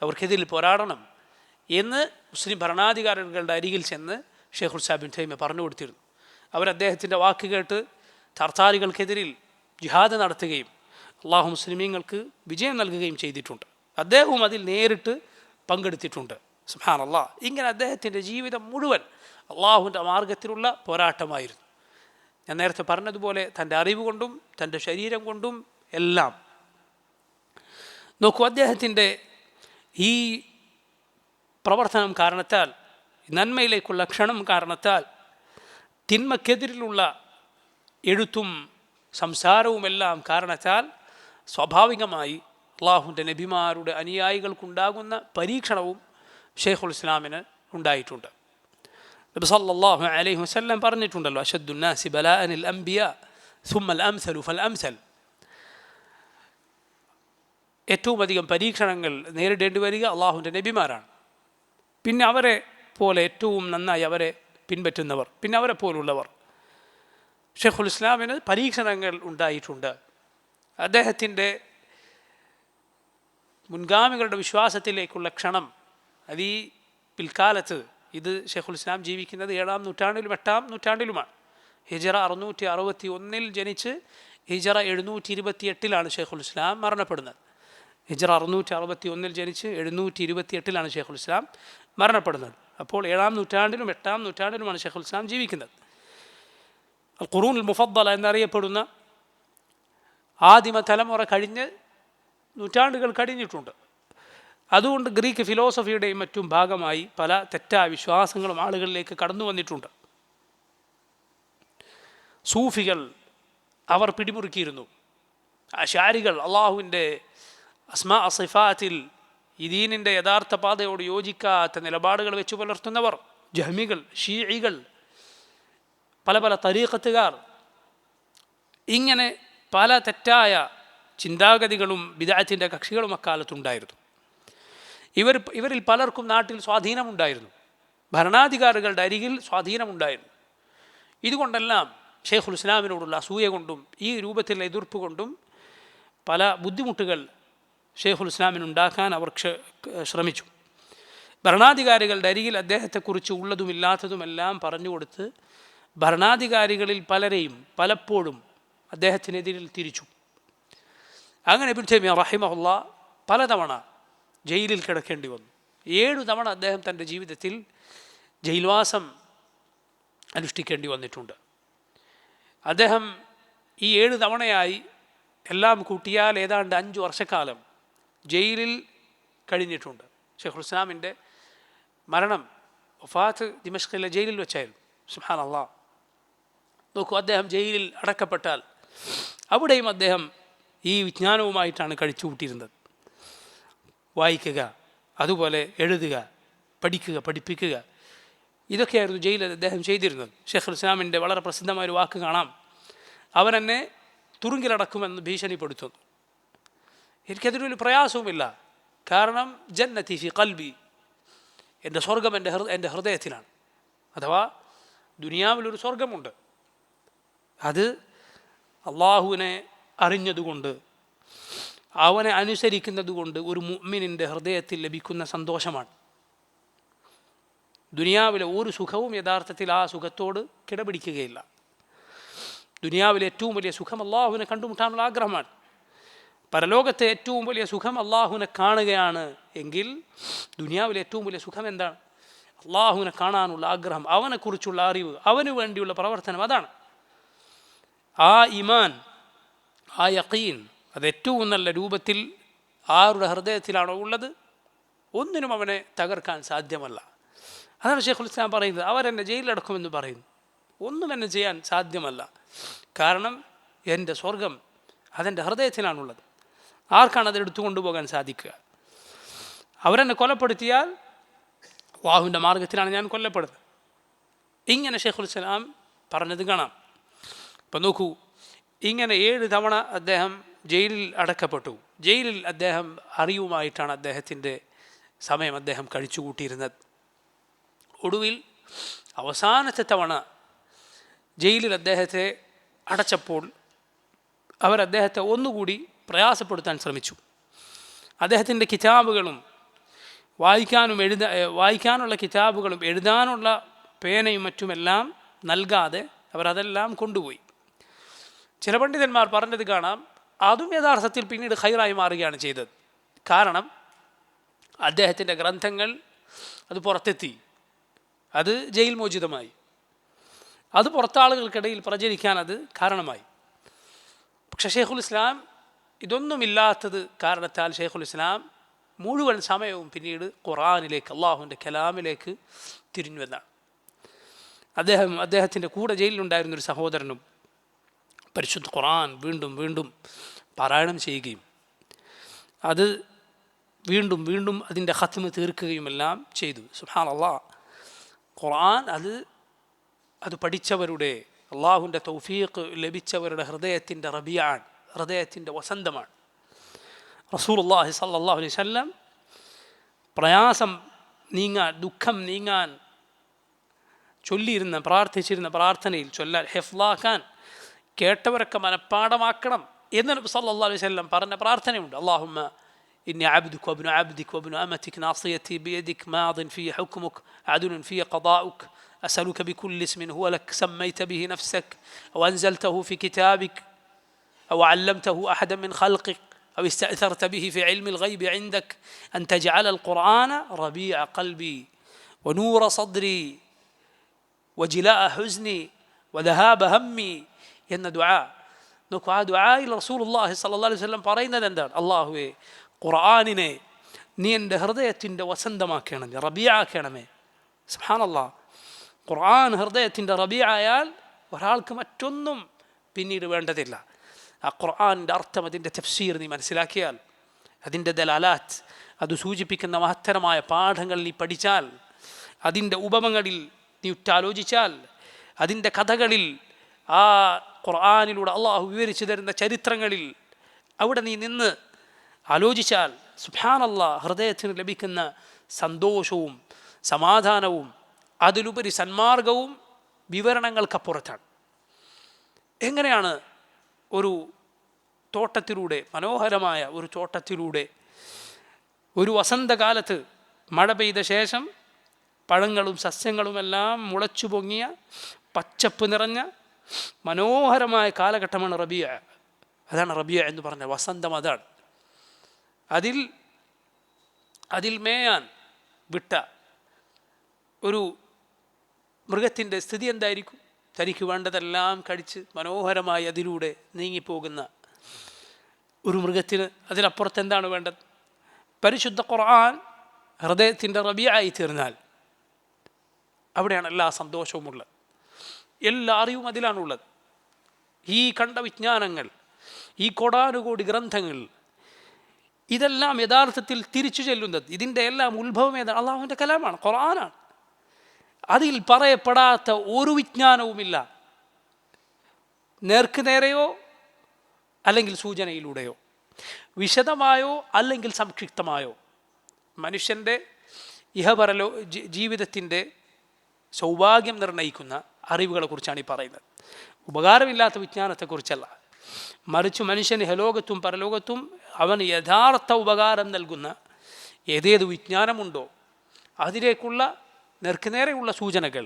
അവർക്കെതിരിൽ പോരാടണം എന്ന് മുസ്ലിം ഭരണാധികാരികളുടെ അരികിൽ ചെന്ന് ഷെയ്ഖുൽ ഇസ്ലാം ഇബ്നു തൈമിയ്യ പറഞ്ഞു കൊടുത്തിരുന്നു. അവരദ്ദേഹത്തിൻ്റെ വാക്ക് കേട്ട് തർത്താരികൾക്കെതിരിൽ ജിഹാദ് നടത്തുകയും അള്ളാഹു മുസ്ലിമീങ്ങൾക്ക് വിജയം നൽകുകയും ചെയ്തിട്ടുണ്ട്. അദ്ദേഹവും അതിൽ നേരിട്ട് പങ്കെടുത്തിട്ടുണ്ട്. സുബ്ഹാനല്ലാഹ്. ഇങ്ങനെ അദ്ദേഹത്തിൻ്റെ ജീവിതം മുഴുവൻ അള്ളാഹുവിൻ്റെ മാർഗത്തിലുള്ള പോരാട്ടമായിരുന്നു. ഞാൻ നേരത്തെ പറഞ്ഞതുപോലെ തൻ്റെ അറിവ് കൊണ്ടും തൻ്റെ ശരീരം കൊണ്ടും എല്ലാം. നോക്കൂ, അദ്ദേഹത്തിൻ്റെ ഈ പ്രവർത്തനം കാരണത്താൽ, നന്മയിലേക്കുള്ള ക്ഷണം കാരണത്താൽ, തിന്മക്കെതിരിലുള്ള എഴുത്തും സംസാരവുമെല്ലാം കാരണത്താൽ സ്വാഭാവികമായി അള്ളാഹുവിൻ്റെ നബിമാരുടെ അനുയായികൾക്കുണ്ടാകുന്ന പരീക്ഷണവും ഷെയ്ഖുൽ ഇസ്ലാമിന് ഉണ്ടായിട്ടുണ്ട്. നബി സല്ലല്ലാഹു അലൈഹി വസല്ലം പറഞ്ഞിട്ടുണ്ടല്ലോ, അശദ്ദുന്നാസി ബലാഅനിൽ അംബിയാ സുമ്മൽ അംസലു ഫൽ അംസൽ. ഏറ്റവും അധികം പരീക്ഷണങ്ങൾ നേരിടേണ്ടി വരിക അള്ളാഹുവിൻ്റെ നബിമാരാണ്. പിന്നെ അവരെ പോലെ ഏറ്റവും നന്നായി അവരെ പിൻപറ്റുന്നവർ, പിന്നെ അവരെ പോലുള്ളവർ. ഷെയ്ഖുൽ ഇസ്ലാമിന് പരീക്ഷണങ്ങൾ ഉണ്ടായിട്ടുണ്ട്. അദ്ദേഹത്തിൻ്റെ മുൻഗാമികളുടെ വിശ്വാസത്തിലേക്കുള്ള ക്ഷണം അത് ഈ പിൽക്കാലത്ത്, ഇത് ഷെയ്ഖുൽ ഇസ്ലാം ജീവിക്കുന്നത് 7-ാം നൂറ്റാണ്ടിലും 8-ാം നൂറ്റാണ്ടിലുമാണ്. ഹിജറ 661 ജനിച്ച് ഹിജറ 728 ഷെയ്ഖുൽ ഇസ്ലാം മരണപ്പെടുന്നത്. ഹിജറ 661 ജനിച്ച് 728 ഷെയ്ഖുൽ ഇസ്ലാം മരണപ്പെടുന്നത്. അപ്പോൾ 7-ാം നൂറ്റാണ്ടിലും 8-ാം നൂറ്റാണ്ടിലുമാണ് ഷെയ്ഖുൽ ഇസ്ലാം ജീവിക്കുന്നത്. അൽ ഖുറൂൻ അൽ മുഫദ്ദല എന്നറിയപ്പെടുന്ന ആദിമ തലമുറ കഴിഞ്ഞ് നൂറ്റാണ്ടുകൾ കഴിഞ്ഞിട്ടുണ്ട്. അതുകൊണ്ട് ഗ്രീക്ക് ഫിലോസഫിയുടെയും മറ്റും ഭാഗമായി പല തെറ്റായ വിശ്വാസങ്ങളും ആളുകളിലേക്ക് കടന്നു വന്നിട്ടുണ്ട്. സൂഫികൾ അവർ പിടിമുറുക്കിയിരുന്നു. അശാരികൾ അള്ളാഹുവിൻ്റെ അസ്മാ സിഫാത്തിൽ ഈ ദീനിൻ്റെ യഥാർത്ഥ പാതയോട് യോജിക്കാത്ത നിലപാടുകൾ വെച്ച് പുലർത്തുന്നവർ, ജഹ്മികൾ, ഷീഇകൾ, പല പല തരീഖത്തുകാർ, ഇങ്ങനെ പല തെറ്റായ ചിന്താഗതികളും ബിദ്അത്തിൻ്റെ കക്ഷികളും അക്കാലത്തുണ്ടായിരുന്നു. ഇവരിൽ പലർക്കും നാട്ടിൽ സ്വാധീനമുണ്ടായിരുന്നു, ഭരണാധികാരികളുടെ അരികിൽ സ്വാധീനമുണ്ടായിരുന്നു. ഇതുകൊണ്ടെല്ലാം ഷെയ്ഖുൽ ഇസ്ലാമിനോടുള്ള അസൂയ കൊണ്ടും ഈ രൂപത്തിലുള്ള എതിർപ്പ് കൊണ്ടും പല ബുദ്ധിമുട്ടുകൾ ഷെയ്ഖുൽ ഇസ്ലാമിനുണ്ടാക്കാൻ അവർ ശ്രമിച്ചു. ഭരണാധികാരികളുടെ അരികിൽ അദ്ദേഹത്തെക്കുറിച്ച് ഉള്ളതും ഇല്ലാത്തതുമെല്ലാം പറഞ്ഞുകൊടുത്ത് ഭരണാധികാരികളിൽ പലരെയും പലപ്പോഴും അദ്ദേഹത്തിനെതിരിൽ തിരിച്ചു. അങ്ങനെ ഇബ്നു തൈമിയ്യ റഹിമഹുല്ലാ പലതവണ ജയിലിൽ കിടക്കേണ്ടി വന്നു. 7 തവണ അദ്ദേഹം തൻ്റെ ജീവിതത്തിൽ ജയിൽവാസം അനുഷ്ഠിക്കേണ്ടി വന്നിട്ടുണ്ട്. അദ്ദേഹം ഈ 7 തവണയായി എല്ലാം കൂട്ടിയാൽ ഏതാണ്ട് 5 വർഷക്കാലം ജയിലിൽ കഴിഞ്ഞിട്ടുണ്ട്. ഷെയ്ഖുൽ ഇസ്ലാമിൻ്റെ മരണം, വഫാത്ത് ദിമഷ്കിലെ ജയിലിൽ വെച്ചായിരുന്നു. സുബ്ഹാനല്ലാഹ്. നോക്കൂ, അദ്ദേഹം ജയിലിൽ അടക്കപ്പെട്ടാൽ അവിടെയും അദ്ദേഹം ഈ വിജ്ഞാനവുമായിട്ടാണ് കഴിച്ചു കൂട്ടിയിരുന്നത്. വായിക്കുക, അതുപോലെ എഴുതുക, പഠിക്കുക, പഠിപ്പിക്കുക, ഇതൊക്കെയായിരുന്നു ജയിലിൽ അദ്ദേഹം ചെയ്തിരുന്നത്. ഷെയ്ഖുൽ ഇസ്ലാമിൻ്റെ വളരെ പ്രസിദ്ധമായൊരു വാക്ക് കാണാം. അവനെന്നെ തുറുങ്കിലടക്കുമെന്ന് ഭീഷണിപ്പെടുത്തുന്നു. എനിക്കതിനൊരു പ്രയാസവുമില്ല, കാരണം ജന്നതി ഫി ഖൽബി, എൻ്റെ സ്വർഗം എൻ്റെ ഹൃദയത്തിലാണ്. അഥവാ ദുനിയാവിലൊരു സ്വർഗമുണ്ട്, അത് അള്ളാഹുവിനെ അറിഞ്ഞതുകൊണ്ട് അവനെ അനുസരിക്കുന്നത് കൊണ്ട് ഒരു മുഅ്മിനിൻ്റെ ഹൃദയത്തിൽ ലഭിക്കുന്ന സന്തോഷമാണ്. ദുനിയാവിലെ ഒരു സുഖവും യഥാർത്ഥത്തിൽ ആ സുഖത്തോട് കിടപിടിക്കുകയില്ല. ദുനിയാവിലെ ഏറ്റവും വലിയ സുഖം അള്ളാഹുവിനെ കണ്ടുമുട്ടാനുള്ള ആഗ്രഹമാണ്. പരലോകത്തെ ഏറ്റവും വലിയ സുഖം അള്ളാഹുവിനെ കാണുകയാണ് എങ്കിൽ ദുനിയാവിലെ ഏറ്റവും വലിയ സുഖം എന്താണ്? അള്ളാഹുവിനെ കാണാനുള്ള ആഗ്രഹം, അവനെക്കുറിച്ചുള്ള അറിവ്, അവന് വേണ്ടിയുള്ള പ്രവർത്തനം, അതാണ്. ആ ഈമാൻ, ആ യഖീൻ, അത് ഏറ്റവും നല്ല രൂപത്തിൽ ആരുടെ ഹൃദയത്തിലാണോ ഉള്ളത്, ഒന്നിനും അവനെ തകർക്കാൻ സാധ്യമല്ല. അതാണ് ഷെയ്ഖുൽ ഇസ്ലാം പറയുന്നത്. അവരെന്നെ ജയിലിലടക്കുമെന്ന് പറയുന്നു, ഒന്നും എന്നെ ചെയ്യാൻ സാധ്യമല്ല, കാരണം എൻ്റെ സ്വർഗം അതെൻ്റെ ഹൃദയത്തിലാണുള്ളത്. ആർക്കാണ് അതെടുത്തു കൊണ്ടുപോകാൻ സാധിക്കുക? അവരെന്നെ കൊലപ്പെടുത്തിയാൽ അല്ലാഹുവിൻ്റെ മാർഗത്തിലാണ് ഞാൻ കൊല്ലപ്പെടുന്നത്. ഇങ്ങനെ ഷെയ്ഖുൽ ഇസ്ലാം പറഞ്ഞത് കാണാം. അപ്പം നോക്കൂ, ഇങ്ങനെ 7 തവണ അദ്ദേഹം ജയിലിൽ അടക്കപ്പെട്ടു. ജയിലിൽ അദ്ദേഹം അറിവുമായിട്ടാണ് അദ്ദേഹത്തിൻ്റെ സമയം അദ്ദേഹം കഴിച്ചു കൂട്ടിയിരുന്നത്. ഒടുവിൽ അവസാനത്തെ തവണ ജയിലിൽ അദ്ദേഹത്തെ അടച്ചപ്പോൾ അദ്ദേഹത്തെ ഒന്നുകൂടി പ്രയാസപ്പെടുത്താൻ ശ്രമിച്ചു. അദ്ദേഹത്തിൻ്റെ കിതാബുകളും വായിക്കാനുള്ള കിതാബുകളും എഴുതാനുള്ള പേനയും മറ്റുമെല്ലാം നൽകാതെ അവരതെല്ലാം കൊണ്ടുപോയി. ചില പണ്ഡിതന്മാർ പറഞ്ഞത് കാണാം, അതും യഥാർത്ഥത്തിൽ പിന്നീട് ഖൈറായി മാറുകയാണ് ചെയ്തത്. കാരണം അദ്ദേഹത്തിൻ്റെ ഗ്രന്ഥങ്ങൾ അത് പുറത്തെത്തി, അത് ജയിൽ മോചിതമായി, അത് പുറത്താളുകൾക്കിടയിൽ പ്രചരിക്കാൻ അത് കാരണമായി. പക്ഷെ ഷെയ്ഖുൽ ഇസ്ലാം ഇതൊന്നുമില്ലാത്തത് കാരണത്താൽ ഷെയ്ഖുൽ ഇസ്ലാം മുഴുവൻ സമയവും പിന്നീട് ഖുർആനിലേക്ക്, അള്ളാഹുവിൻ്റെ കലാമിലേക്ക് തിരിഞ്ഞുവെന്നാണ്. അദ്ദേഹത്തിൻ്റെ കൂടെ ജയിലിലുണ്ടായിരുന്നൊരു സഹോദരനും പരിശുദ്ധ ഖുർആൻ വീണ്ടും വീണ്ടും പാരായണം ചെയ്യുകയും അത് വീണ്ടും വീണ്ടും അതിൻ്റെ ഖത്മ് തീർക്കുകയുമെല്ലാം ചെയ്തു. സുബ്ഹാനല്ലാഹ്. ഖുർആൻ അത് പഠിച്ചവരുടെ, അള്ളാഹുവിൻ്റെ തൗഫീഖ് ലഭിച്ചവരുടെ ഹൃദയത്തിൻ്റെ റബിയാണ്, ഹൃദയത്തിൻ്റെ വസന്തമാണ്. റസൂലുള്ളാഹി സ്വല്ലല്ലാഹു അലൈഹി വസല്ലം പ്രയാസം നീങ്ങാൻ, ദുഃഖം നീങ്ങാൻ പ്രാർത്ഥിച്ചിരുന്ന പ്രാർത്ഥനയിൽ ചൊല്ലാൻ, ഹിഫ്ളാക്കാൻ, കേട്ടവരൊക്കെ മനഃപ്പാടമാക്കണം എന്ന് നബി സല്ലല്ലാഹു അലൈഹി വസല്ലം പറഞ്ഞ പ്രാർത്ഥനയുണ്ട്. അല്ലാഹുമ്മ ഇന്നി അബ്ദുക വബ്നു അബ്ദിക വബ്നു അമതിക നാസിയതി ബിയദിക മാദിൻ ഫീ ഹുക്മുക അദ്ലുൻ ഫീ ഖദാഉക أسألك بكل اسم هو لك سميت به نفسك أو أنزلته في كتابك أو علمته أحدا من خلقك أو استأثرت به في علم الغيب عندك أن تجعل القرآن ربيع قلبي ونور صدري وجلاء حزني وذهاب همي എന്ന ദുആ. നോക്കൂ, ആ ദുആയിൽ റസൂലുള്ളാഹി സ്വല്ലല്ലാഹു അലൈഹി വസല്ലം പറയുന്നത് എന്താണ്? അല്ലാഹുവേ, ഖുർആനിനെ നീ എൻ്റെ ഹൃദയത്തിൻ്റെ വസന്തമാക്കണമേ, റബീആക്കണമേ. സുബ്ഹാനല്ലാഹ്, ഖുർആൻ ഹൃദയത്തിൻ്റെ റബീആയാൽ ഒരാൾക്ക് മറ്റൊന്നും പിന്നീട് വേണ്ടതില്ല. ആ ഖുർആനിൻ്റെ അർത്ഥം, അതിൻ്റെ തഫ്സീർ നീ മനസ്സിലാക്കിയാൽ, അതിൻ്റെ ദലാലാത്ത്, അത് സൂചിപ്പിക്കുന്ന മഹത്തരമായ പാഠങ്ങൾ നീ പഠിച്ചാൽ, അതിൻ്റെ ഉപമകളിൽ നീ ഉറ്റാലോചിച്ചാൽ, അതിൻ്റെ കഥകളിൽ, ആ ഖുർആനിലൂടെ അള്ളാഹു വിവരിച്ചു തരുന്ന ചരിത്രങ്ങളിൽ അവിടെ നീ നിന്ന് ആലോചിച്ചാൽ, സുബ്ഹാനല്ലാഹ്, ഹൃദയത്തിന് ലഭിക്കുന്ന സന്തോഷവും സമാധാനവും അതിലുപരി സന്മാർഗവും വിവരണങ്ങൾക്കപ്പുറത്താണ്. എങ്ങനെയാണ് ഒരു തോട്ടത്തിലൂടെ, മനോഹരമായ ഒരു തോട്ടത്തിലൂടെ, ഒരു വസന്തകാലത്ത് മഴ പെയ്ത ശേഷം പഴങ്ങളും സസ്യങ്ങളുമെല്ലാം മുളച്ചു പൊങ്ങിയ പച്ചപ്പ് നിറഞ്ഞ മനോഹരമായ കാലഘട്ടമാണ് റബീഅ. അതാണ് റബീഅ എന്ന് പറഞ്ഞ വസന്തം. അതാണ് അതിൽ മേയാൻ വിട്ട ഒരു മൃഗത്തിൻ്റെ സ്ഥിതി എന്തായിരിക്കും? തനിക്ക് വേണ്ടതെല്ലാം കഴിച്ച് മനോഹരമായി അതിലൂടെ നീങ്ങിപ്പോകുന്ന ഒരു മൃഗത്തിന് അതിലപ്പുറത്ത് എന്താണ് വേണ്ടത്? പരിശുദ്ധ ഖുർആൻ ഹൃദയത്തിൻ്റെ റബീഅയായി തീർന്നാൽ അവിടെയാണ് എല്ലാ സന്തോഷവുമുള്ളത്, എല്ലാ അറിവും അതിലാണുള്ളത്. ഈ കണ്ട വിജ്ഞാനങ്ങൾ, ഈ കോടാനുകോടി ഗ്രന്ഥങ്ങൾ, ഇതെല്ലാം യഥാർത്ഥത്തിൽ തിരിച്ചു ചെല്ലുന്നത്, ഇതിൻ്റെ എല്ലാം ഉത്ഭവം ഏതാണ്? അള്ളാഹുവിൻ്റെ കലാമാണ്, ഖുർആനാണ്. അതിൽ പറയപ്പെടാത്ത ഒരു വിജ്ഞാനവുമില്ല, നേർക്ക് നേരെയോ അല്ലെങ്കിൽ സൂചനയിലൂടെയോ, വിശദമായോ അല്ലെങ്കിൽ സംക്ഷിപ്തമായോ. മനുഷ്യൻ്റെ ഇഹപരലോ ജീവിതത്തിൻ്റെ സൗഭാഗ്യം നിർണ്ണയിക്കുന്ന അറിവുകളെക്കുറിച്ചാണ് ഈ പറയുന്നത്. ഉപകാരമില്ലാത്ത വിജ്ഞാനത്തെക്കുറിച്ചല്ല, മറിച്ച് മനുഷ്യന് ഇഹലോകത്തും പരലോകത്തും അവന് യഥാർത്ഥ ഉപകാരം നൽകുന്ന ഏതേത് വിജ്ഞാനമുണ്ടോ അതിലേക്കുള്ള നേർക്കുനേരെയുള്ള സൂചനകൾ,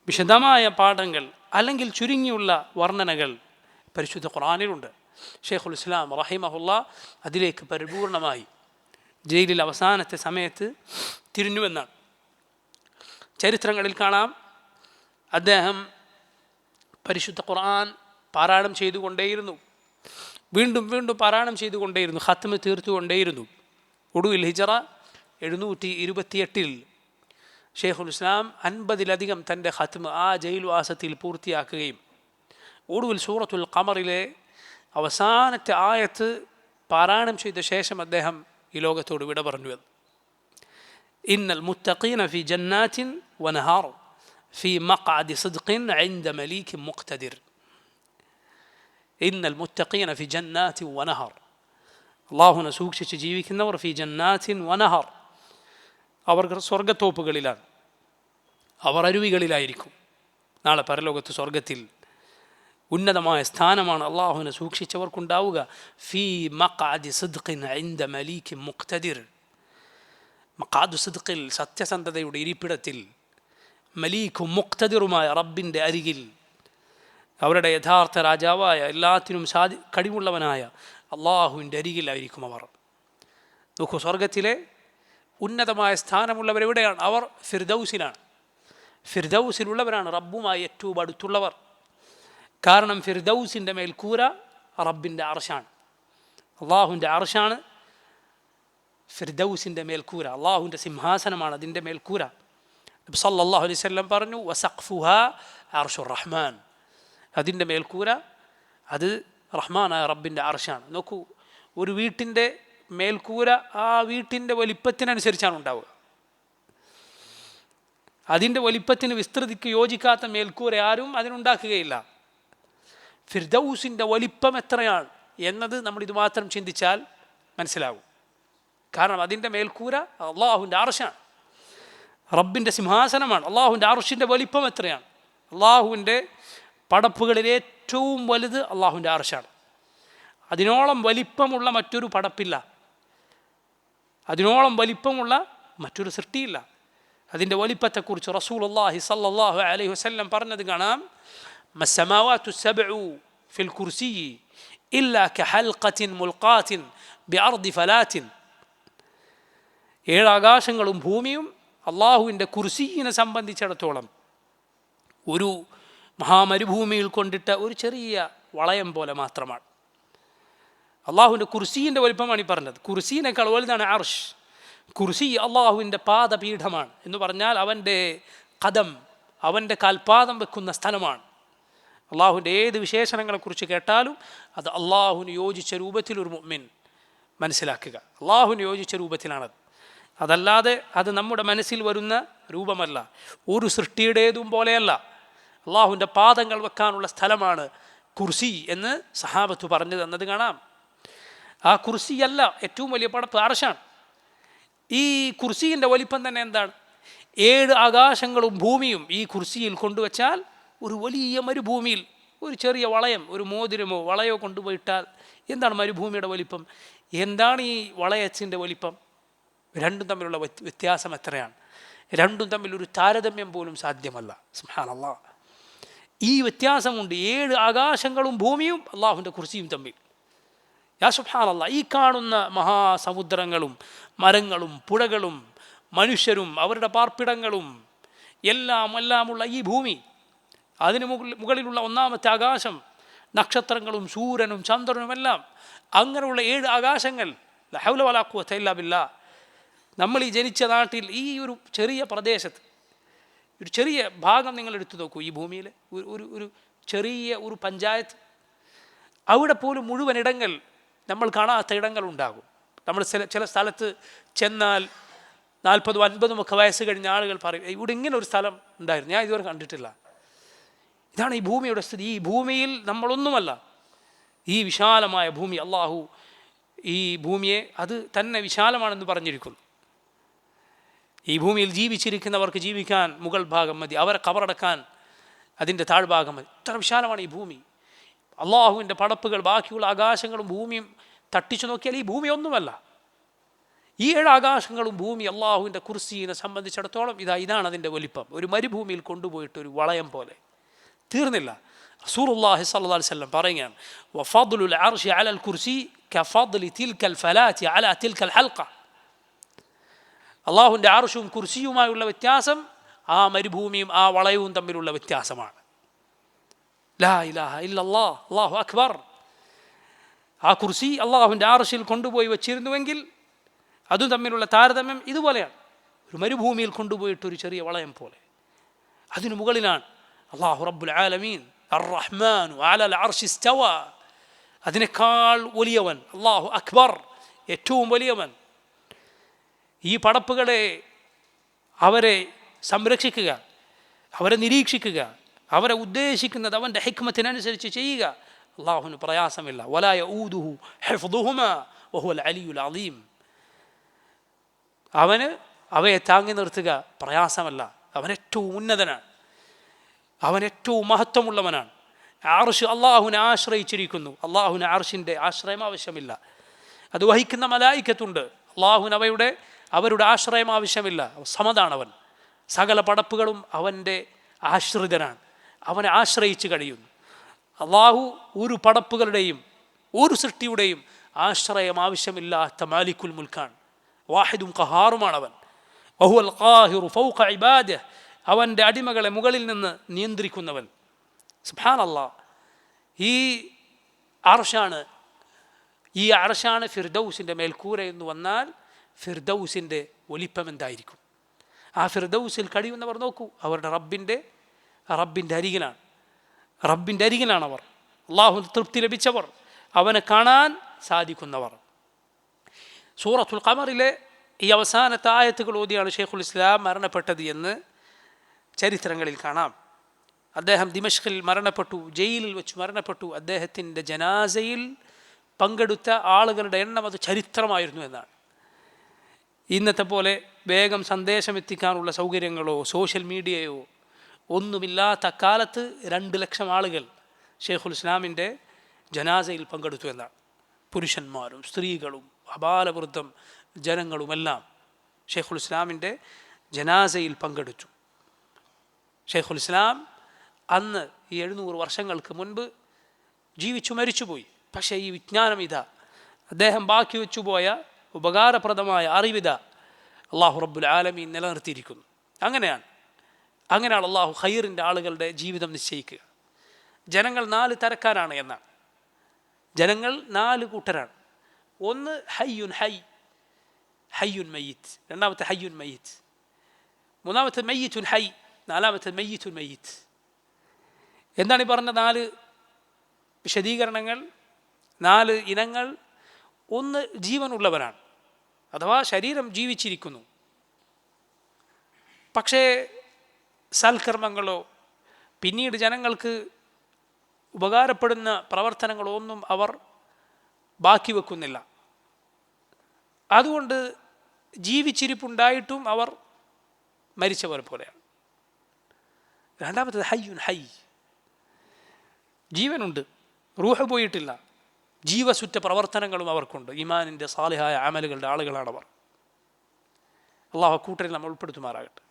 വിശദമായ പാഠങ്ങൾ അല്ലെങ്കിൽ ചുരുങ്ങിയുള്ള വർണ്ണനകൾ പരിശുദ്ധ ഖുർആനിലുണ്ട്. ഷെയ്ഖുൽ ഇസ്ലാം റഹിമഹുല്ലാഹ് അതിലേക്ക് പരിപൂർണമായി ജയിലിൽ അവസാനത്തെ സമയത്ത് തിരിഞ്ഞുവെന്നാണ് ചരിത്രങ്ങളിൽ കാണാം. അദ്ദേഹം പരിശുദ്ധ ഖുർആൻ പാരായണം ചെയ്തുകൊണ്ടേയിരുന്നു, വീണ്ടും വീണ്ടും പാരായണം ചെയ്തുകൊണ്ടേയിരുന്നു, ഖത്മ് തീർത്തുകൊണ്ടേയിരുന്നു. ഒടുവിൽ ഹിജറ 728 ഷെയ്ഖുൽ ഇസ്ലാം 50-ലധികം തൻ്റെ ഖത്മ് ആ ജയിൽവാസത്തിൽ പൂർത്തിയാക്കുകയും ഒടുവിൽ സൂറത്തുൽ ഖമറിലെ അവസാനത്തെ ആയത്ത് പാരായണം ചെയ്ത ശേഷം അദ്ദേഹം ഈ ലോകത്തോട് വിട പറഞ്ഞു. ഇന്നൽ മുത്തഖീന ഫി ജന്നാത്തിൻ വനഹാർ ഫി മഖഅദി സിദ്ഖിൻ ഇൻദ മലീകിൻ മുഖ്തദിർ. ഇന്നൽ മുത്തഖീന ഫി ജന്നാത്തിൻ വനഹാർ, അല്ലാഹുവിനെ സൂക്ഷിച്ച് ജീവിക്കുന്നവർ ഫി ജന്നാത്തിൻ വനഹാർ, അവർ സ്വർഗത്തോപ്പുകളിലാണ്, അവർ അരുവികളിലായിരിക്കും. നാളെ പരലോകത്ത് സ്വർഗത്തിൽ ഉന്നതമായ സ്ഥാനമാണ് അള്ളാഹുവിനെ സൂക്ഷിച്ചവർക്കുണ്ടാവുക. ഫീ മഖഅദി സിദ്ഖിൻ ഇൻദ മലീകിൻ മുഖ്തദിർ, മഖഅദു സിദ്ഖിൽ, സത്യസന്ധതയുടെ ഇരിപ്പിടത്തിൽ, മലീഖും മുഖ്തദിറുമായ റബ്ബിൻ്റെ അരികിൽ, അവരുടെ യഥാർത്ഥ രാജാവായ എല്ലാത്തിനും കഴിവുള്ളവനായ അള്ളാഹുവിൻ്റെ അരികിലായിരിക്കും അവർ. നോക്കൂ, സ്വർഗത്തിലെ ഉന്നതമായ സ്ഥാനമുള്ളവരെവിടെയാണ്? അവർ ഫിർദൗസിലാണ്. ഫിർദൗസിലുള്ളവരാണ് റബ്ബുമായി ഏറ്റവും അടുത്തുള്ളവർ. കാരണം ഫിർദൗസിൻ്റെ മേൽക്കൂര റബ്ബിൻ്റെ അർശാണ്, അള്ളാഹുവിൻ്റെ അർശാണ് ഫിർദൗസിൻ്റെ മേൽക്കൂര, അള്ളാഹുവിൻ്റെ സിംഹാസനമാണ് അതിൻ്റെ മേൽക്കൂര. നബി സല്ലല്ലാഹു അലൈഹി വസല്ലം പറഞ്ഞു, വസഖ്ഫുഹാ അർശുർ റഹ്മാൻ, അതിൻ്റെ മേൽക്കൂര അത് റഹ്മാനായ റബ്ബിൻ്റെ അർശാണ്. നോക്കൂ, ഒരു വീട്ടിൻ്റെ മേൽക്കൂര ആ വീട്ടിൻ്റെ വലിപ്പത്തിനനുസരിച്ചാണ് ഉണ്ടാവുക. അതിൻ്റെ വലിപ്പത്തിന് വിസ്തൃതിക്ക് യോജിക്കാത്ത മേൽക്കൂര ആരും അതിനുണ്ടാക്കുകയില്ല. ഫിർദൗസിൻ്റെ വലിപ്പം എത്രയാണ് എന്നത് നമ്മൾ ഇതുമാത്രം ചിന്തിച്ചാൽ മനസ്സിലാകും. കാരണം അതിൻ്റെ മേൽക്കൂര അള്ളാഹുവിൻ്റെ അർശാണ്, റബ്ബിൻ്റെ സിംഹാസനമാണ്. അള്ളാഹുവിൻ്റെ അർശിൻ്റെ വലിപ്പം എത്രയാണ്? അള്ളാഹുവിൻ്റെ പടപ്പുകളിൽ ഏറ്റവും വലുത് അള്ളാഹുവിൻ്റെ അർശാണ്. അതിനോളം വലിപ്പമുള്ള മറ്റൊരു പടപ്പില്ല, അതിനോളം വലിപ്പമുള്ള മറ്റൊരു സൃഷ്ടിയില്ല. അതിൻ്റെ വലിപ്പത്തെക്കുറിച്ച് റസൂലുള്ളാഹി സ്വല്ലല്ലാഹു അലൈഹി വസല്ലം പറഞ്ഞത് കാണാം, മസ്സമാവാതു സബ്ഉ ഫിൽ കുർസിയ്യി ഇല്ലാ കഹൽഖത്തിൻ മുൽഖാത്തിൻ ബിഅർദി ഫലാത്തിൻ. 7 ആകാശങ്ങളും ഭൂമിയും അള്ളാഹുവിൻ്റെ കുർസിയിനെ സംബന്ധിച്ചിടത്തോളം ഒരു മഹാമരുഭൂമിയിൽ കൊണ്ടിട്ട ഒരു ചെറിയ വളയം പോലെ മാത്രമാണ്. അള്ളാഹുവിൻ്റെ കുർസീൻ്റെ വലിപ്പമാണ് ഈ പറഞ്ഞത്. കുർസീനേക്കാൾ വലുതാണ് അർഷ്. കുർസി അള്ളാഹുവിൻ്റെ പാദപീഠമാണ് എന്ന് പറഞ്ഞാൽ അവൻ്റെ ഖദം, അവൻ്റെ കാൽപാദം വെക്കുന്ന സ്ഥലമാണ്. അള്ളാഹുവിൻ്റെ ഏത് വിശേഷണങ്ങളെക്കുറിച്ച് കേട്ടാലും അത് അള്ളാഹുവിന് യോജിച്ച രൂപത്തിൽ ഒരു മുഅ്മിൻ മനസ്സിലാക്കുക. അള്ളാഹുവിന് യോജിച്ച രൂപത്തിലാണത്, അതല്ലാതെ അത് നമ്മുടെ മനസ്സിൽ വരുന്ന രൂപമല്ല, ഒരു സൃഷ്ടിയുടേതും പോലെയല്ല. അള്ളാഹുവിൻ്റെ പാദങ്ങൾ വെക്കാനുള്ള സ്ഥലമാണ് കുർസി എന്ന് സഹാബത്ത് പറഞ്ഞു തന്നത് കാണാം. ആ കുർസിയല്ല ഏറ്റവും വലിയ പടപ്പ്, അർശാണ്. ഈ കുർസീൻ്റെ വലിപ്പം തന്നെ എന്താണ്? 7 ആകാശങ്ങളും ഭൂമിയും ഈ കുർസിയിൽ കൊണ്ടുവച്ചാൽ ഒരു വലിയ മരുഭൂമിയിൽ ഒരു ചെറിയ വളയം, ഒരു മോതിരമോ വളയോ കൊണ്ടുപോയിട്ടാൽ എന്താണ് മരുഭൂമിയുടെ വലിപ്പം? എന്താണ് ഈ വളയത്തിൻ്റെ വലിപ്പം? രണ്ടും തമ്മിലുള്ള വ്യത്യാസം എത്രയാണ്? രണ്ടും തമ്മിൽ ഒരു താരതമ്യം പോലും സാധ്യമല്ല. സുബ്ഹാനല്ലാഹ്, ഈ വ്യത്യാസമുണ്ട് 7 ആകാശങ്ങളും ഭൂമിയും അള്ളാഹുവിൻ്റെ കുർസിയും തമ്മിൽ. യാ സുബ്ഹാനല്ലാഹ്, ഈ കാണുന്ന മഹാസമുദ്രങ്ങളും മരങ്ങളും പുഴകളും മനുഷ്യരും അവരുടെ പാർപ്പിടങ്ങളും എല്ലാമുള്ള ഈ ഭൂമി, അതിന് മുകളിലുള്ള ഒന്നാമത്തെ ആകാശം, നക്ഷത്രങ്ങളും സൂര്യനും ചന്ദ്രനും എല്ലാം, അങ്ങനെയുള്ള 7 ആകാശങ്ങൾ, ലാ ഹൗല വലാ ഖുവത ഇല്ലാ ബില്ലാഹ്. നമ്മൾ ഈ ജനിച്ച നാട്ടിൽ ഈ ഒരു ചെറിയ പ്രദേശത്ത് ഒരു ചെറിയ ഭാഗം നിങ്ങൾ എടുത്തു നോക്കൂ. ഈ ഭൂമിയിലെ ഒരു ചെറിയ ഒരു പഞ്ചായത്ത്, അവിടെ പോലും മുഴുവൻ ഇടങ്ങൾ നമ്മൾ കാണാത്ത ഇടങ്ങളുണ്ടാകും. നമ്മൾ ചില സ്ഥലത്ത് ചെന്നാൽ 40, 50 വയസ്സ് കഴിഞ്ഞ ആളുകൾ പറയും, ഇവിടെ ഇങ്ങനെ ഒരു സ്ഥലം ഉണ്ടായിരുന്നു, ഞാൻ ഇതുവരെ കണ്ടിട്ടില്ല. ഇതാണ് ഈ ഭൂമിയുടെ സ്ഥിതി. ഈ ഭൂമിയിൽ നമ്മളൊന്നുമല്ല. ഈ വിശാലമായ ഭൂമി, അള്ളാഹു ഈ ഭൂമിയെ അത് തന്നെ വിശാലമാണെന്ന് പറഞ്ഞിരിക്കുന്നു. ഈ ഭൂമിയിൽ ജീവിച്ചിരിക്കുന്നവർക്ക് ജീവിക്കാൻ മുകൾ ഭാഗം മതി, അവരെ കബറടക്കാൻ അതിൻ്റെ താഴ്ഭാഗം മതി. ഇത്ര വിശാലമാണ് ഈ ഭൂമി. അള്ളാഹുവിൻ്റെ പടപ്പുകൾ, ബാക്കിയുള്ള ആകാശങ്ങളും ഭൂമിയും തട്ടിച്ചു നോക്കിയാൽ ഈ ഭൂമി ഒന്നുമല്ല. ഈ 7 ആകാശങ്ങളും ഭൂമി അള്ളാഹുവിൻ്റെ കുർസീനെ സംബന്ധിച്ചിടത്തോളം ഇതാണ് അതിൻ്റെ വലിപ്പം. ഒരു മരുഭൂമിയിൽ കൊണ്ടുപോയിട്ട് ഒരു വളയം പോലെ. തീർന്നില്ല. റസൂലുള്ളാഹി സ്വല്ലല്ലാഹു അലൈഹി വസല്ലം പറയുകയാണ്, വഫദ്ലുൽ അർശി അലൽ കുർസി കഫദ്ലി തിൽകൽ ഫലാത്തി അലാ തിൽകൽ ഹൽഖ. അള്ളാഹുവിൻ്റെ അർശും കുർസിയുമായുള്ള വ്യത്യാസം ആ മരുഭൂമിയും ആ വളയവും തമ്മിലുള്ള വ്യത്യാസമാണ്. ലാ ഇലാഹ ഇല്ലല്ലാഹ്, അല്ലാഹു അക്ബർ. ആ കുർസി അള്ളാഹുവിൻ്റെ അർശിൽ കൊണ്ടുപോയി വച്ചിരുന്നുവെങ്കിൽ അതും തമ്മിലുള്ള താരതമ്യം ഇതുപോലെയാണ്. ഒരു മരുഭൂമിയിൽ കൊണ്ടുപോയിട്ട് ഒരു ചെറിയ വളയം പോലെ. അതിനു മുകളിലാണ് അല്ലാഹു റബ്ബുൽ ആലമീൻ അർ-റഹ്മാനു അലൽ അർശി ഇസ്തവ. അതിനേക്കാൾ വലിയവൻ, അല്ലാഹു അക്ബർ, ഏറ്റവും വലിയവൻ. ഈ പടപ്പുകളെ അവരെ സംരക്ഷിക്കുക, അവരെ നിരീക്ഷിക്കുക, അവരെ ഉദ്ദേശിക്കുന്നത് അവൻ്റെ ഹിക്മത്തിനനുസരിച്ച് ചെയ്യുക അള്ളാഹുവിന് പ്രയാസമില്ല. വലാ യഊദുഹു ഹിഫ്ദുഹുമാ വഹുവൽ അലിയുൽ അളീം. അവന് അവയെ താങ്ങി നിർത്തുക പ്രയാസമല്ല. അവൻ ഏറ്റവും ഉന്നതനാണ്, അവൻ ഏറ്റവും മഹത്വമുള്ളവനാണ്. അർശ് അള്ളാഹുവിനെ ആശ്രയിച്ചിരിക്കുന്നു. അള്ളാഹുവിന് അർശിൻ്റെ ആശ്രയം ആവശ്യമില്ല. അത് വഹിക്കുന്ന മലായിക്കത്തുണ്ട്. അള്ളാഹുവിന് അവരുടെ ആശ്രയം ആവശ്യമില്ല. സമതാണവൻ. സകല പടപ്പുകളും അവൻ്റെ ആശ്രിതനാണ്, അവനെ ആശ്രയിച്ച് കഴിയുന്നു. അള്ളാഹു ഒരു പടപ്പുകളുടെയും ഒരു സൃഷ്ടിയുടെയും ആശ്രയം ആവശ്യമില്ലാത്ത മാലിക്കുൽ മുൽക്കാണ്. വാഹിദും ഖഹാറുമാണവൻ. വഹുവൽ ഖാഹിറു ഫൗഖ ഇബാദിഹി. അവൻ്റെ അടിമകളെ മുകളിൽ നിന്ന് നിയന്ത്രിക്കുന്നവൻ. സുബ്ഹാനല്ലാഹ്. ഈ അർശാണ് ഫിർദൗസിൻ്റെ മേൽക്കൂര എന്ന് വന്നാൽ ഫിർദൗസിൻ്റെ വലിപ്പം എന്തായിരിക്കും? ആ ഫിർദൗസിൽ കഴിയുന്നവർ നോക്കൂ, അവരുടെ റബ്ബിൻ്റെ അരികിലാണ് അവർ. അള്ളാഹു തൃപ്തി ലഭിച്ചവർ, അവനെ കാണാൻ സാധിക്കുന്നവർ. സൂറത്തുൽ ഖമറിലെ ഈ അവസാനത്തെ ആയത്തുകൾ ഓതിയാണ് ഷെയ്ഖുൽ ഇസ്ലാം മരണപ്പെട്ടത് എന്ന് ചരിത്രങ്ങളിൽ കാണാം. അദ്ദേഹം ദിമഷ്കിൽ മരണപ്പെട്ടു, ജയിലിൽ വെച്ച് മരണപ്പെട്ടു. അദ്ദേഹത്തിൻ്റെ ജനാസയിൽ പങ്കെടുത്ത ആളുകളുടെ എണ്ണം അത് ചരിത്രമായിരുന്നു എന്നാണ്. ഇന്നത്തെ പോലെ വേഗം സന്ദേശം എത്തിക്കാനുള്ള സൗകര്യങ്ങളോ സോഷ്യൽ മീഡിയയോ ഒന്നുമില്ലാത്ത കാലത്ത് 2 ലക്ഷം ആളുകൾ ഷെയ്ഖുൽ ഇസ്ലാമിൻ്റെ ജനാസയിൽ പങ്കെടുത്തു എന്നാണ്. പുരുഷന്മാരും സ്ത്രീകളും അബാലവൃദ്ധം ജനങ്ങളുമെല്ലാം ഷെയ്ഖുൽ ഇസ്ലാമിൻ്റെ ജനാസയിൽ പങ്കെടുത്തു. ഷെയ്ഖുൽ ഇസ്ലാം അന്ന് ഈ 700 വർഷങ്ങൾക്ക് മുൻപ് ജീവിച്ചു മരിച്ചുപോയി. പക്ഷേ ഈ വിജ്ഞാനം ഇതാ, അദ്ദേഹം ബാക്കി വെച്ചുപോയ ഉപകാരപ്രദമായ അറിവിത അള്ളാഹു റബ്ബുൽ ആലമീൻ നിലനിർത്തിയിരിക്കുന്നു. അങ്ങനെയാണ് അള്ളാഹു ഖൈറിൻ്റെ ആളുകളുടെ ജീവിതം നിശ്ചയിക്കുക. ജനങ്ങൾ 4 തരക്കാരാണ് എന്നാണ്. ജനങ്ങൾ 4 കൂട്ടരാണ്. ഒന്ന് ഹയ്യുൻ മയ്യിത്ത്, രണ്ടാമത്തെ ഹയ്യുൻ മയ്യിത്ത്, മൂന്നാമത്തെ മയ്യിത്തുൻ ഹൈ, നാലാമത്തെ മയ്യിത്തുൻ മയ്യിത്ത്. എന്താണ് ഈ പറഞ്ഞ 4 വിശദീകരണങ്ങൾ, 4 ഇനങ്ങൾ? ഒന്ന് ജീവനുള്ളവരാണ്, അഥവാ ശരീരം ജീവിച്ചിരിക്കുന്നു, പക്ഷേ സൽക്കർമ്മങ്ങളോ പിന്നീട് ജനങ്ങൾക്ക് ഉപകാരപ്പെടുന്ന പ്രവർത്തനങ്ങളോ ഒന്നും അവർ ബാക്കി വെക്കുന്നില്ല. അതുകൊണ്ട് ജീവിച്ചിരിപ്പുണ്ടായിട്ടും അവർ മരിച്ചവരെ പോലെയാണ്. രണ്ടാമത്തേത് ഹയ്യുൻ ഹൈ, ജീവനുണ്ട്, റൂഹ് പോയിട്ടില്ല, ജീവസുറ്റ പ്രവർത്തനങ്ങളും അവർക്കുണ്ട്, ഈമാനിൻ്റെ സാലിഹായ അമലുകളുടെ ആളുകളാണവർ. അള്ളാഹു കൂട്ടരിൽ നമ്മൾ ഉൾപ്പെടുത്തുമാറാകട്ടെ.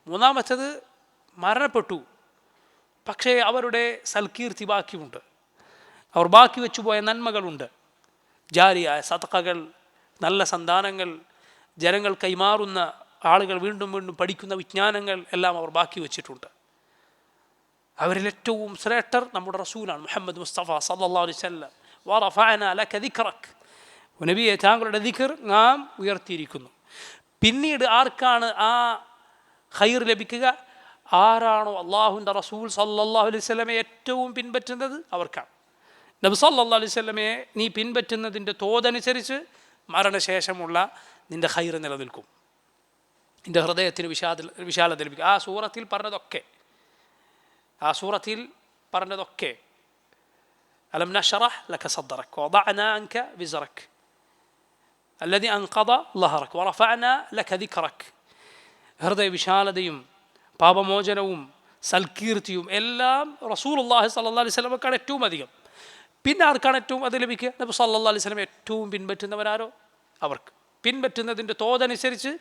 മൂന്നാമത്തേത് മരണപ്പെട്ടു, പക്ഷേ അവരുടെ സൽകീർത്തി ബാക്കിയുണ്ട്, അവർ ബാക്കി വെച്ചുപോയ നന്മകളുണ്ട്, ജാരിയായ സദഖകൾ, നല്ല സന്താനങ്ങൾ, ജനങ്ങൾ കൈമാറുന്ന ആളുകൾ വീണ്ടും വീണ്ടും പഠിക്കുന്ന വിജ്ഞാനങ്ങൾ എല്ലാം അവർ ബാക്കി വെച്ചിട്ടുണ്ട്. അവരിൽ ഏറ്റവും ശ്രേഷ്ഠർ നമ്മുടെ റസൂലാണ് മുഹമ്മദ് മുസ്തഫ സല്ലല്ലാഹു അലൈഹി വസല്ലം. വറഫഅനാ ലക ദിക്റക്, നബിയെ താങ്കളുടെ ദിക്ർ നാം ഉയർത്തിയിരിക്കുന്നു. പിന്നീട് ആർക്കാണ് ആ ഖൈർ ലഭിക്കുക? ആരാണോ അള്ളാഹുവിൻ്റെ റസൂൽ സല്ലല്ലാഹു അലൈഹി വസല്ലമയെ ഏറ്റവും പിൻപറ്റുന്നത് അവർക്കാണ്. നബി സല്ലല്ലാഹു അലൈഹി വസല്ലമയെ നീ പിൻപറ്റുന്നതിൻ്റെ തോതനുസരിച്ച് മരണശേഷമുള്ള നിൻ്റെ ഖൈർ നിലനിൽക്കും, നിൻ്റെ ഹൃദയത്തിന് വിശാലത ലഭിക്കും. ആ സൂറത്തിൽ പറഞ്ഞതൊക്കെ അലം നശ്റഹ് ലക സദ്റക് വദഅനാ അൻക വിസ്റക് അല്ലദി അൻഖദ ളഹറക് വറഫഅനാ ലക ദിക്റക്. ഹൃദയ വിശാലതയും പാപമോചനവും സൽകീർത്തിയും എല്ലാം റസൂലുള്ളാഹി സ്വല്ലല്ലാഹു അലൈഹി വസല്ലമക്കാണ് ഏറ്റവും അധികം. പിന്നെ ആർക്കാണ് ഏറ്റവും അത് ലഭിക്കുക? നബി സല്ലല്ലാഹു അലൈഹി വസല്ലം ഏറ്റവും പിൻപറ്റുന്നവരാരോ അവർക്ക്. പിൻപറ്റുന്നതിൻ്റെ തോതനുസരിച്ച്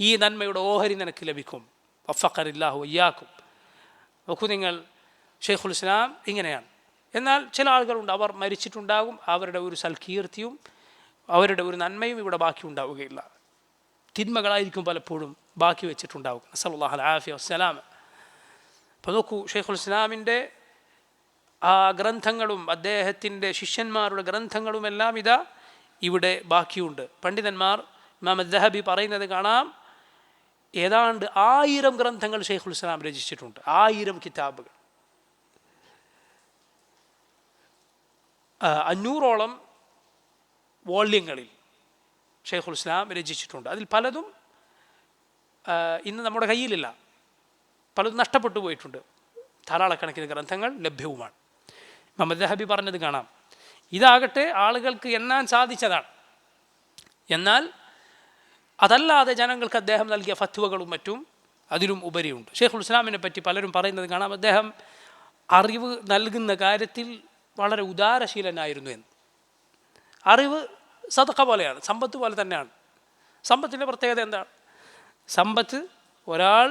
ഈ നന്മയുടെ ഓഹരി നിനക്ക് ലഭിക്കും. വഫഖനില്ലാഹു വയ്യാക്കും. നോക്കൂ നിങ്ങൾ, ഷെയ്ഖുൽ ഇസ്ലാം ഇങ്ങനെയാണ്. എന്നാൽ ചില ആളുകളുണ്ട്, അവർ മരിച്ചിട്ടുണ്ടാകും, അവരുടെ ഒരു സൽകീർത്തിയും അവരുടെ ഒരു നന്മയും ഇവിടെ ബാക്കി ഉണ്ടാവുകയില്ല, തിന്മകളായിരിക്കും പലപ്പോഴും ബാക്കി വെച്ചിട്ടുണ്ടാവുക. നസ്അലുല്ലാഹൽ ആഫിയ വസ്സലാമ. അപ്പോൾ നോക്കൂ, ഷെയ്ഖുൽ ഇസ്ലാമിൻ്റെ ആ ഗ്രന്ഥങ്ങളും അദ്ദേഹത്തിൻ്റെ ശിഷ്യന്മാരുടെ ഗ്രന്ഥങ്ങളുമെല്ലാം ഇതാ ഇവിടെ ബാക്കിയുണ്ട്. പണ്ഡിതന്മാർ ഇമാം അദ്ദഹബി പറയുന്നത് കാണാം, ഏതാണ്ട് 1000 ഗ്രന്ഥങ്ങൾ ഷെയ്ഖുൽ ഇസ്ലാം രചിച്ചിട്ടുണ്ട്. 1000 കിതാബുകൾ, 500ഓളം വോള്യങ്ങളിൽ ഷെയ്ഖുൽ ഇസ്ലാം രചിച്ചിട്ടുണ്ട്. അതിൽ പലതും ഇന്ന് നമ്മുടെ കയ്യിലില്ല, പലതും നഷ്ടപ്പെട്ടു പോയിട്ടുണ്ട്. ധാരാളക്കണക്കിന് ഗ്രന്ഥങ്ങൾ ലഭ്യവുമാണ്. ഇമാം അദ്ദഹബി പറഞ്ഞത് കാണാം, ഇതാകട്ടെ ആളുകൾക്ക് എണ്ണാൻ സാധിച്ചതാണ്. എന്നാൽ അതല്ലാതെ ജനങ്ങൾക്ക് അദ്ദേഹം നൽകിയ ഫത്വകളും മറ്റും അതിലും ഉപരിയുണ്ട്. ഷെയ്ഖുൽ ഇസ്ലാമിനെ പറ്റി പലരും പറയുന്നത് കാണാം, അദ്ദേഹം അറിവ് നൽകുന്ന കാര്യത്തിൽ വളരെ ഉദാരശീലനായിരുന്നു എന്ന്. അറിവ് സദഖ പോലെയാണ്, സമ്പത്ത് പോലെ തന്നെയാണ്. സമ്പത്തിൻ്റെ പ്രത്യേകത എന്താണ്? സമ്പത്ത് ഒരാൾ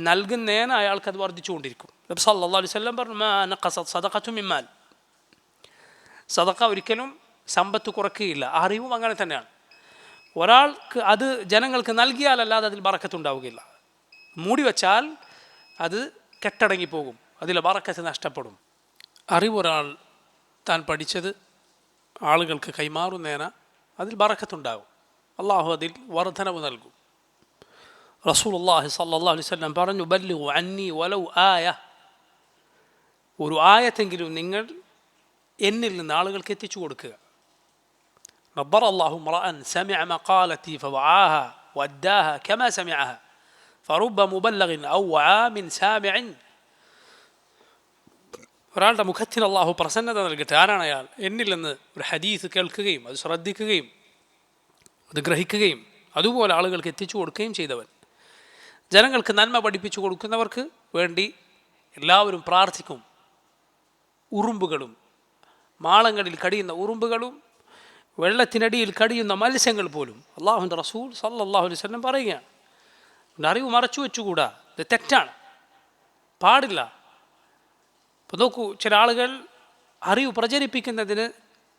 നൽകുന്നതിന് അയാൾക്കത് വർദ്ധിച്ചുകൊണ്ടിരിക്കും. നബി സല്ലല്ലാഹു അലൈഹി വസല്ലം പറഞ്ഞു, മാ നഖസത് സദഖതു മിൻ മാൽ. സദഖ ഒരിക്കലും സമ്പത്ത് കുറയ്ക്കുകയില്ല. അറിവും അങ്ങനെ തന്നെയാണ്. ഒരാൾക്ക് അത് ജനങ്ങൾക്ക് നൽകിയാലല്ലാതെ അതിൽ ബറക്കത്തുണ്ടാവുകയില്ല. മൂടി വച്ചാൽ അത് കെട്ടടങ്ങിപ്പോകും, അതിലെ ബറക്കത്ത് നഷ്ടപ്പെടും. അറിവൊരാൾ താൻ പഠിച്ചത് ആളുകൾക്ക് കൈമാറുന്നതിന് അതിൽ ബറക്കത്തുണ്ടാകും, അള്ളാഹു അതിൽ വർധനവ് നൽകും. റസൂലുള്ളാഹി സ്വല്ലല്ലാഹു അലൈഹി വസല്ലം പറഞ്ഞു, ബല്ലിഗു അന്നി വലൗ ആയ, ഒരു ആയത്തെങ്കിലും നിങ്ങൾ എന്നിൽ നിന്ന് ആളുകൾക്ക് എത്തിച്ചു കൊടുക്കുക. നദ്ദറ അല്ലാഹു ഇംറഅൻ സമിഅ മഖാലതി ഫവആഹ വഅദ്ദാഹ കമാ സമിഅഹ. ഫറുബ്ബ മുബല്ലഗിൻ ഔ ആമിൻ സാമിഇൻ. ഒരാളുടെ മുഖത്തിന് അള്ളാഹു പ്രസന്നത നൽകട്ടെ. ആരാണ് അയാൾ? എന്നിൽ നിന്ന് ഒരു ഹദീസ് കേൾക്കുകയും അത് ശ്രദ്ധിക്കുകയും അത് ഗ്രഹിക്കുകയും അതുപോലെ ആളുകൾക്ക് എത്തിച്ചു കൊടുക്കുകയും ചെയ്തവൻ. ജനങ്ങൾക്ക് നന്മ പഠിപ്പിച്ചു കൊടുക്കുന്നവർക്ക് വേണ്ടി എല്ലാവരും പ്രാർത്ഥിക്കും. ഉറുമ്പുകളും മാളങ്ങളിൽ കടിയുന്ന ഉറുമ്പുകളും വെള്ളത്തിനടിയിൽ കടിയുന്ന മത്സ്യങ്ങൾ പോലും അള്ളാഹുവിൻ്റെ റസൂൽ സല്ലല്ലാഹു അലൈഹി വസല്ലം പറയുകയാണ്. അറിവ് മറച്ചു വെച്ചുകൂടാ, ഇത് തെറ്റാണ്, പാടില്ല. ഇപ്പോൾ നോക്കൂ, ചില ആളുകൾ അറിവ് പ്രചരിപ്പിക്കുന്നതിന്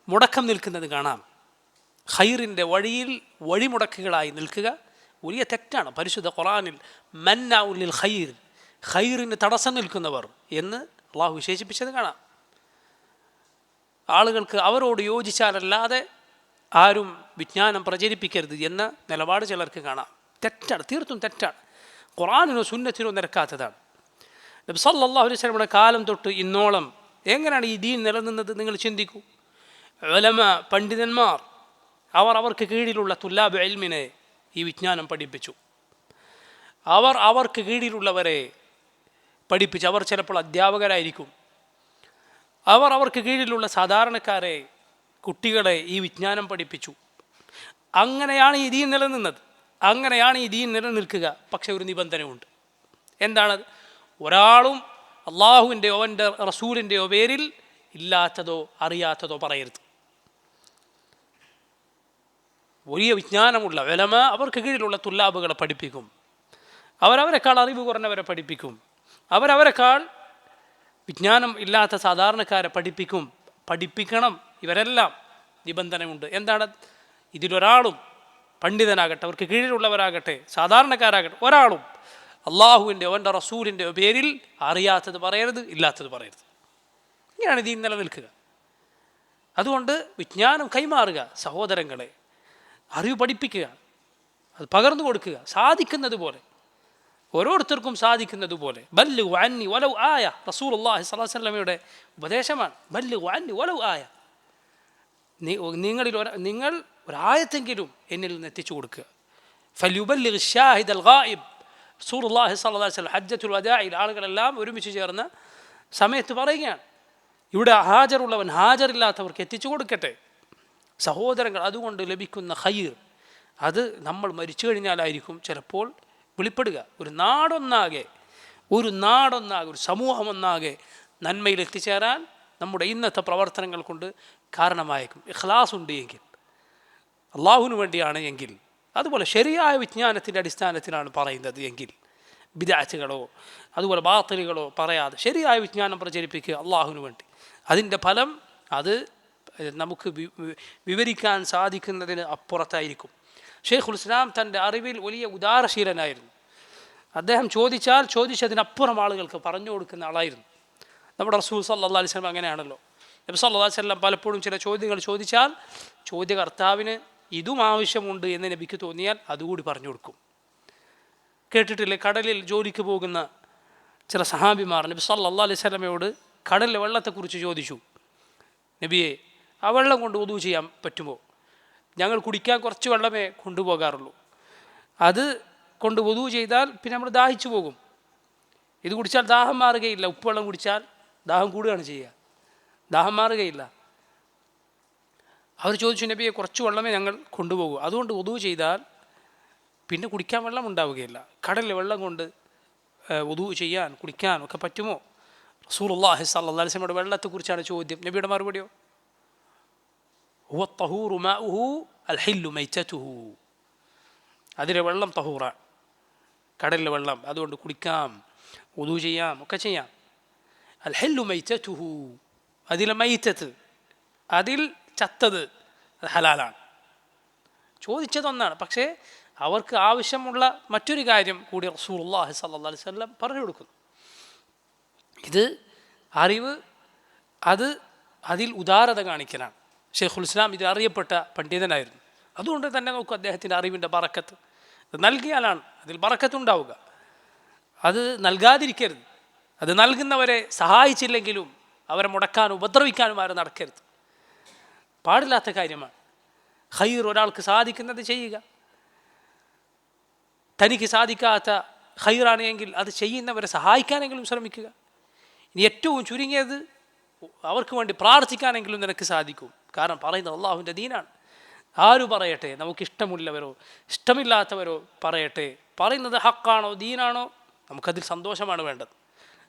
മുടക്കം നിൽക്കുന്നത് കാണാം. ഖൈറിൻ്റെ വഴിയിൽ വഴിമുടക്കുകളായി നിൽക്കുക വലിയ തെറ്റാണ്. പരിശുദ്ധ ഖുർആനിൽ മന്നഉൽ ഖൈർ, ഖൈറിന് തടസ്സം നിൽക്കുന്നവർ എന്ന് അള്ളാഹു വിശേഷിപ്പിച്ചത് കാണാം. ആളുകൾക്ക് അവരോട് യോജിച്ചാലല്ലാതെ ആരും വിജ്ഞാനം പ്രചരിപ്പിക്കരുത് എന്ന നിലപാട് ചിലർക്ക് കാണാം. തെറ്റാണ്, തീർത്തും തെറ്റാണ്. ഖുർആനിനോ സുന്നത്തിനോ നിരക്കാത്തതാണ്. നബി സല്ലല്ലാഹു അലൈഹി വസല്ലമയുടെ കാലം തൊട്ട് ഇന്നോളം എങ്ങനെയാണ് ഈ ദീൻ നിലനിന്നത് നിങ്ങൾ ചിന്തിക്കൂ. ഉലമ, പണ്ഡിതന്മാർ, അവർക്ക് കീഴിലുള്ള തുല്ലാബ് ഇൽമിനെ ഈ വിജ്ഞാനം പഠിപ്പിച്ചു. അവർക്ക് കീഴിലുള്ളവരെ പഠിപ്പിച്ചു. അവർ ചിലപ്പോൾ അധ്യാപകരായിരിക്കും. അവർക്ക് കീഴിലുള്ള സാധാരണക്കാരെ, കുട്ടികളെ ഈ വിജ്ഞാനം പഠിപ്പിച്ചു. അങ്ങനെയാണ് ഈ ദീൻ നിലനിന്നത്, അങ്ങനെയാണ് ഈ ദീൻ നിലനിൽക്കുക. പക്ഷെ ഒരു നിബന്ധനയുണ്ട്. എന്താണത്? ഒരാളും അള്ളാഹുവിൻ്റെയോ അവൻ്റെ റസൂലിൻ്റെയോ പേരിൽ ഇല്ലാത്തതോ അറിയാത്തതോ പറയരുത്. വലിയ വിജ്ഞാനമുള്ള ഉലമ അവർക്ക് കീഴിലുള്ള തുല്ലാബുകളെ പഠിപ്പിക്കും. അവരവരെക്കാൾ അറിവ് കുറഞ്ഞവരെ പഠിപ്പിക്കും. അവരവരെക്കാൾ വിജ്ഞാനം ഇല്ലാത്ത സാധാരണക്കാരെ പഠിപ്പിക്കണം. ഇവരെല്ലാം നിബന്ധനയുണ്ട്. എന്താണ്? ഇതിലൊരാളും പണ്ഡിതനാകട്ടെ, അവർക്ക് കീഴിലുള്ളവരാകട്ടെ, സാധാരണക്കാരാകട്ടെ, ഒരാളും അള്ളാഹുവിൻ്റെയോ അവൻ്റെ റസൂലിൻ്റെയോ പേരിൽ അറിയാത്തത് പറയരുത്, ഇല്ലാത്തത് പറയരുത്. ഇങ്ങനെയാണ് ദീൻ നിലനിൽക്കുക. അതുകൊണ്ട് വിജ്ഞാനം കൈമാറുക, സഹോദരങ്ങളെ, അറിവ് പഠിപ്പിക്കുക, അത് പകർന്നു കൊടുക്കുക, സാധിക്കുന്നത് പോലെ, ഓരോരുത്തർക്കും സാധിക്കുന്നത് പോലെ. ബല്ലിഗു അന്നി വലൗ ആയ, റസൂലുള്ളാഹി സ്വല്ലല്ലാഹു അലൈഹി വസല്ലമയുടെ ഉപദേശമാണ്. ബല്ലിഗു അന്നി വലൗ ആയ, നിങ്ങൾ ഒരായത്തെങ്കിലും എന്നിൽ നിന്ന് എത്തിച്ചു കൊടുക്കുക. ഫൽയുബല്ലിഗ് ഷാഹിദൽ ഗായിബ്. റസൂലുള്ളാഹി സ്വല്ലല്ലാഹു അലൈഹി വസല്ലം ഹജ്ജത്തുൽ വദാഇൽ ആളുകളെല്ലാം ഒരുമിച്ച് ചേർന്ന സമയത്ത് പറയുകയാണ്, ഇവിടെ ഹാജറുള്ളവൻ ഹാജറില്ലാത്തവർക്ക് എത്തിച്ചു കൊടുക്കട്ടെ. സഹോദരങ്ങൾ, അതുകൊണ്ട് ലഭിക്കുന്ന ഖൈർ അത് നമ്മൾ മരിച്ചു കഴിഞ്ഞാലായിരിക്കും ചിലപ്പോൾ വെളിപ്പെടുക. ഒരു നാടൊന്നാകെ, ഒരു സമൂഹം ഒന്നാകെ നന്മയിൽ എത്തിച്ചേരാൻ നമ്മുടെ ഇന്നത്തെ പ്രവർത്തനങ്ങൾ കൊണ്ട് കാരണമായേക്കും. ഇഖ്ലാസ് ഉണ്ട് എങ്കിൽ, അള്ളാഹുവിന് വേണ്ടിയാണ് എങ്കിൽ, അതുപോലെ ശരിയായ വിജ്ഞാനത്തിൻ്റെ അടിസ്ഥാനത്തിലാണ് പറയുന്നത് എങ്കിൽ, ബിദ്അത്തുകളോ അതുപോലെ ബാത്തിലുകളോ പറയാതെ ശരിയായ വിജ്ഞാനം പ്രചരിപ്പിക്കുക അള്ളാഹുവിന് വേണ്ടി. അതിൻ്റെ ഫലം അത് നമുക്ക് വിവരിക്കാൻ സാധിക്കുന്നതിന് അപ്പുറത്തായിരിക്കും. ഷെയ്ഖുൽ ഇസ്ലാം തൻ്റെ അറിവിൽ വലിയ ഉദാരശീലനായിരുന്നു. അദ്ദേഹം ചോദിച്ചതിനപ്പുറം ആളുകൾക്ക് പറഞ്ഞു കൊടുക്കുന്ന ആളായിരുന്നു. നമ്മുടെ റസൂൽ സല്ലല്ലാഹു അലൈഹി വസല്ലം അങ്ങനെയാണല്ലോ. നബി സല്ലല്ലാഹു അലൈഹി വസല്ലം പലപ്പോഴും ചില ചോദ്യങ്ങൾ ചോദിച്ചാൽ ചോദ്യകർത്താവിന് ഇതും ആവശ്യമുണ്ട് എന്ന് നബിക്ക് തോന്നിയാൽ അതുകൂടി പറഞ്ഞു കൊടുക്കും. കേട്ടിട്ടില്ലേ, കടലിൽ ജോലിക്ക് പോകുന്ന ചില സഹാബിമാർ നബി സല്ലല്ലാഹു അലൈഹി വസല്ലമയോട് കടലിലെ വെള്ളത്തെക്കുറിച്ച് ചോദിച്ചു. നബിയെ, ആ വെള്ളം കൊണ്ട് വുദൂ ചെയ്യാൻ പറ്റുമോ? ഞങ്ങൾ കുടിക്കാൻ കുറച്ച് വെള്ളമേ കൊണ്ടുപോകാറുള്ളൂ. അത് കൊണ്ട് വുദൂ ചെയ്താൽ പിന്നെ നമ്മൾ ദാഹിച്ചു പോകും. ഇത് കുടിച്ചാൽ ദാഹം മാറുകയില്ല. ഉപ്പുവെള്ളം കുടിച്ചാൽ ദാഹം കൂടുകയാണ് ചെയ്യുക, ദാഹം മാറുകയില്ല. അവർ ചോദിച്ചു, നബിയെ, കുറച്ച് വെള്ളമേ ഞങ്ങൾ കൊണ്ടുപോകൂ, അതുകൊണ്ട് വുദൂ ചെയ്താൽ പിന്നെ കുടിക്കാൻ വെള്ളം ഉണ്ടാവുകയില്ല. കടലിലെ വെള്ളം കൊണ്ട് വുദൂ ചെയ്യാൻ കുടിക്കാൻ ഒക്കെ പറ്റുമോ? റസൂലുള്ളാഹി സ്വല്ലല്ലാഹു അലൈഹി വസല്ലമയുടെ വെള്ളത്തെക്കുറിച്ചാണ് ചോദ്യം. നബിയുടെ മറുപടിയോ ഹുവ തഹൂറു മാഉഹു അൽ ഹില്ലു മൈതതുഹു. അതിലെ വെള്ളം തഹൂറാണ്, കടലിലെ വെള്ളം, അതുകൊണ്ട് കുടിക്കാം, വുദൂ ചെയ്യാം, ഒക്കെ ചെയ്യാം. അൽ ഹില്ലു മൈതതുഹു, അതിലെ മൈതത്ത്, അതിൽ ചത്തത് അത് ഹലാലാണ്. ചോദിച്ചതൊന്നാണ്, പക്ഷേ അവർക്ക് ആവശ്യമുള്ള മറ്റൊരു കാര്യം കൂടി റസൂലുള്ളാഹി സ്വല്ലല്ലാഹു അലൈഹി വസല്ലം പറഞ്ഞു കൊടുക്കുന്നു. ഇത് അറിവ്, അതിൽ ഉദാരത കാണിക്കലാണ്. ഷെയ്ഖുൽ ഇസ്ലാം ഇതിൽ അറിയപ്പെട്ട പണ്ഡിതനായിരുന്നു. അതുകൊണ്ട് തന്നെ നോക്കൂ, അദ്ദേഹത്തിൻ്റെ അറിവിൻ്റെ ബറക്കത്ത്. അത് നൽകിയാലാണ് അതിൽ ബറക്കത്തുണ്ടാവുക, അത് നൽകാതിരിക്കരുത്. അത് നൽകുന്നവരെ സഹായിച്ചില്ലെങ്കിലും അവരെ മുടക്കാനും ഉപദ്രവിക്കാനും ആരും നടക്കരുത്, പാടില്ലാത്ത കാര്യമാണ്. ഖൈർ ഒരാൾക്ക് സാധിക്കുന്നത് ചെയ്യുക, തനിക്ക് സാധിക്കാത്ത ഖൈറാണ് എങ്കിൽ അത് ചെയ്യുന്നവരെ സഹായിക്കാനെങ്കിലും ശ്രമിക്കുക. ഇനി ഏറ്റവും ചുരുങ്ങിയത് അവർക്ക് വേണ്ടി പ്രാർത്ഥിക്കാനെങ്കിലും നിനക്ക് സാധിക്കും. കാരണം പറയുന്നത് അള്ളാഹുവിൻ്റെ ദീനാണ്. ആര് പറയട്ടെ, നമുക്കിഷ്ടമുള്ളവരോ ഇഷ്ടമില്ലാത്തവരോ പറയട്ടെ, പറയുന്നത് ഹക്കാണോ ദീനാണോ നമുക്കതിൽ സന്തോഷമാണ് വേണ്ടത്.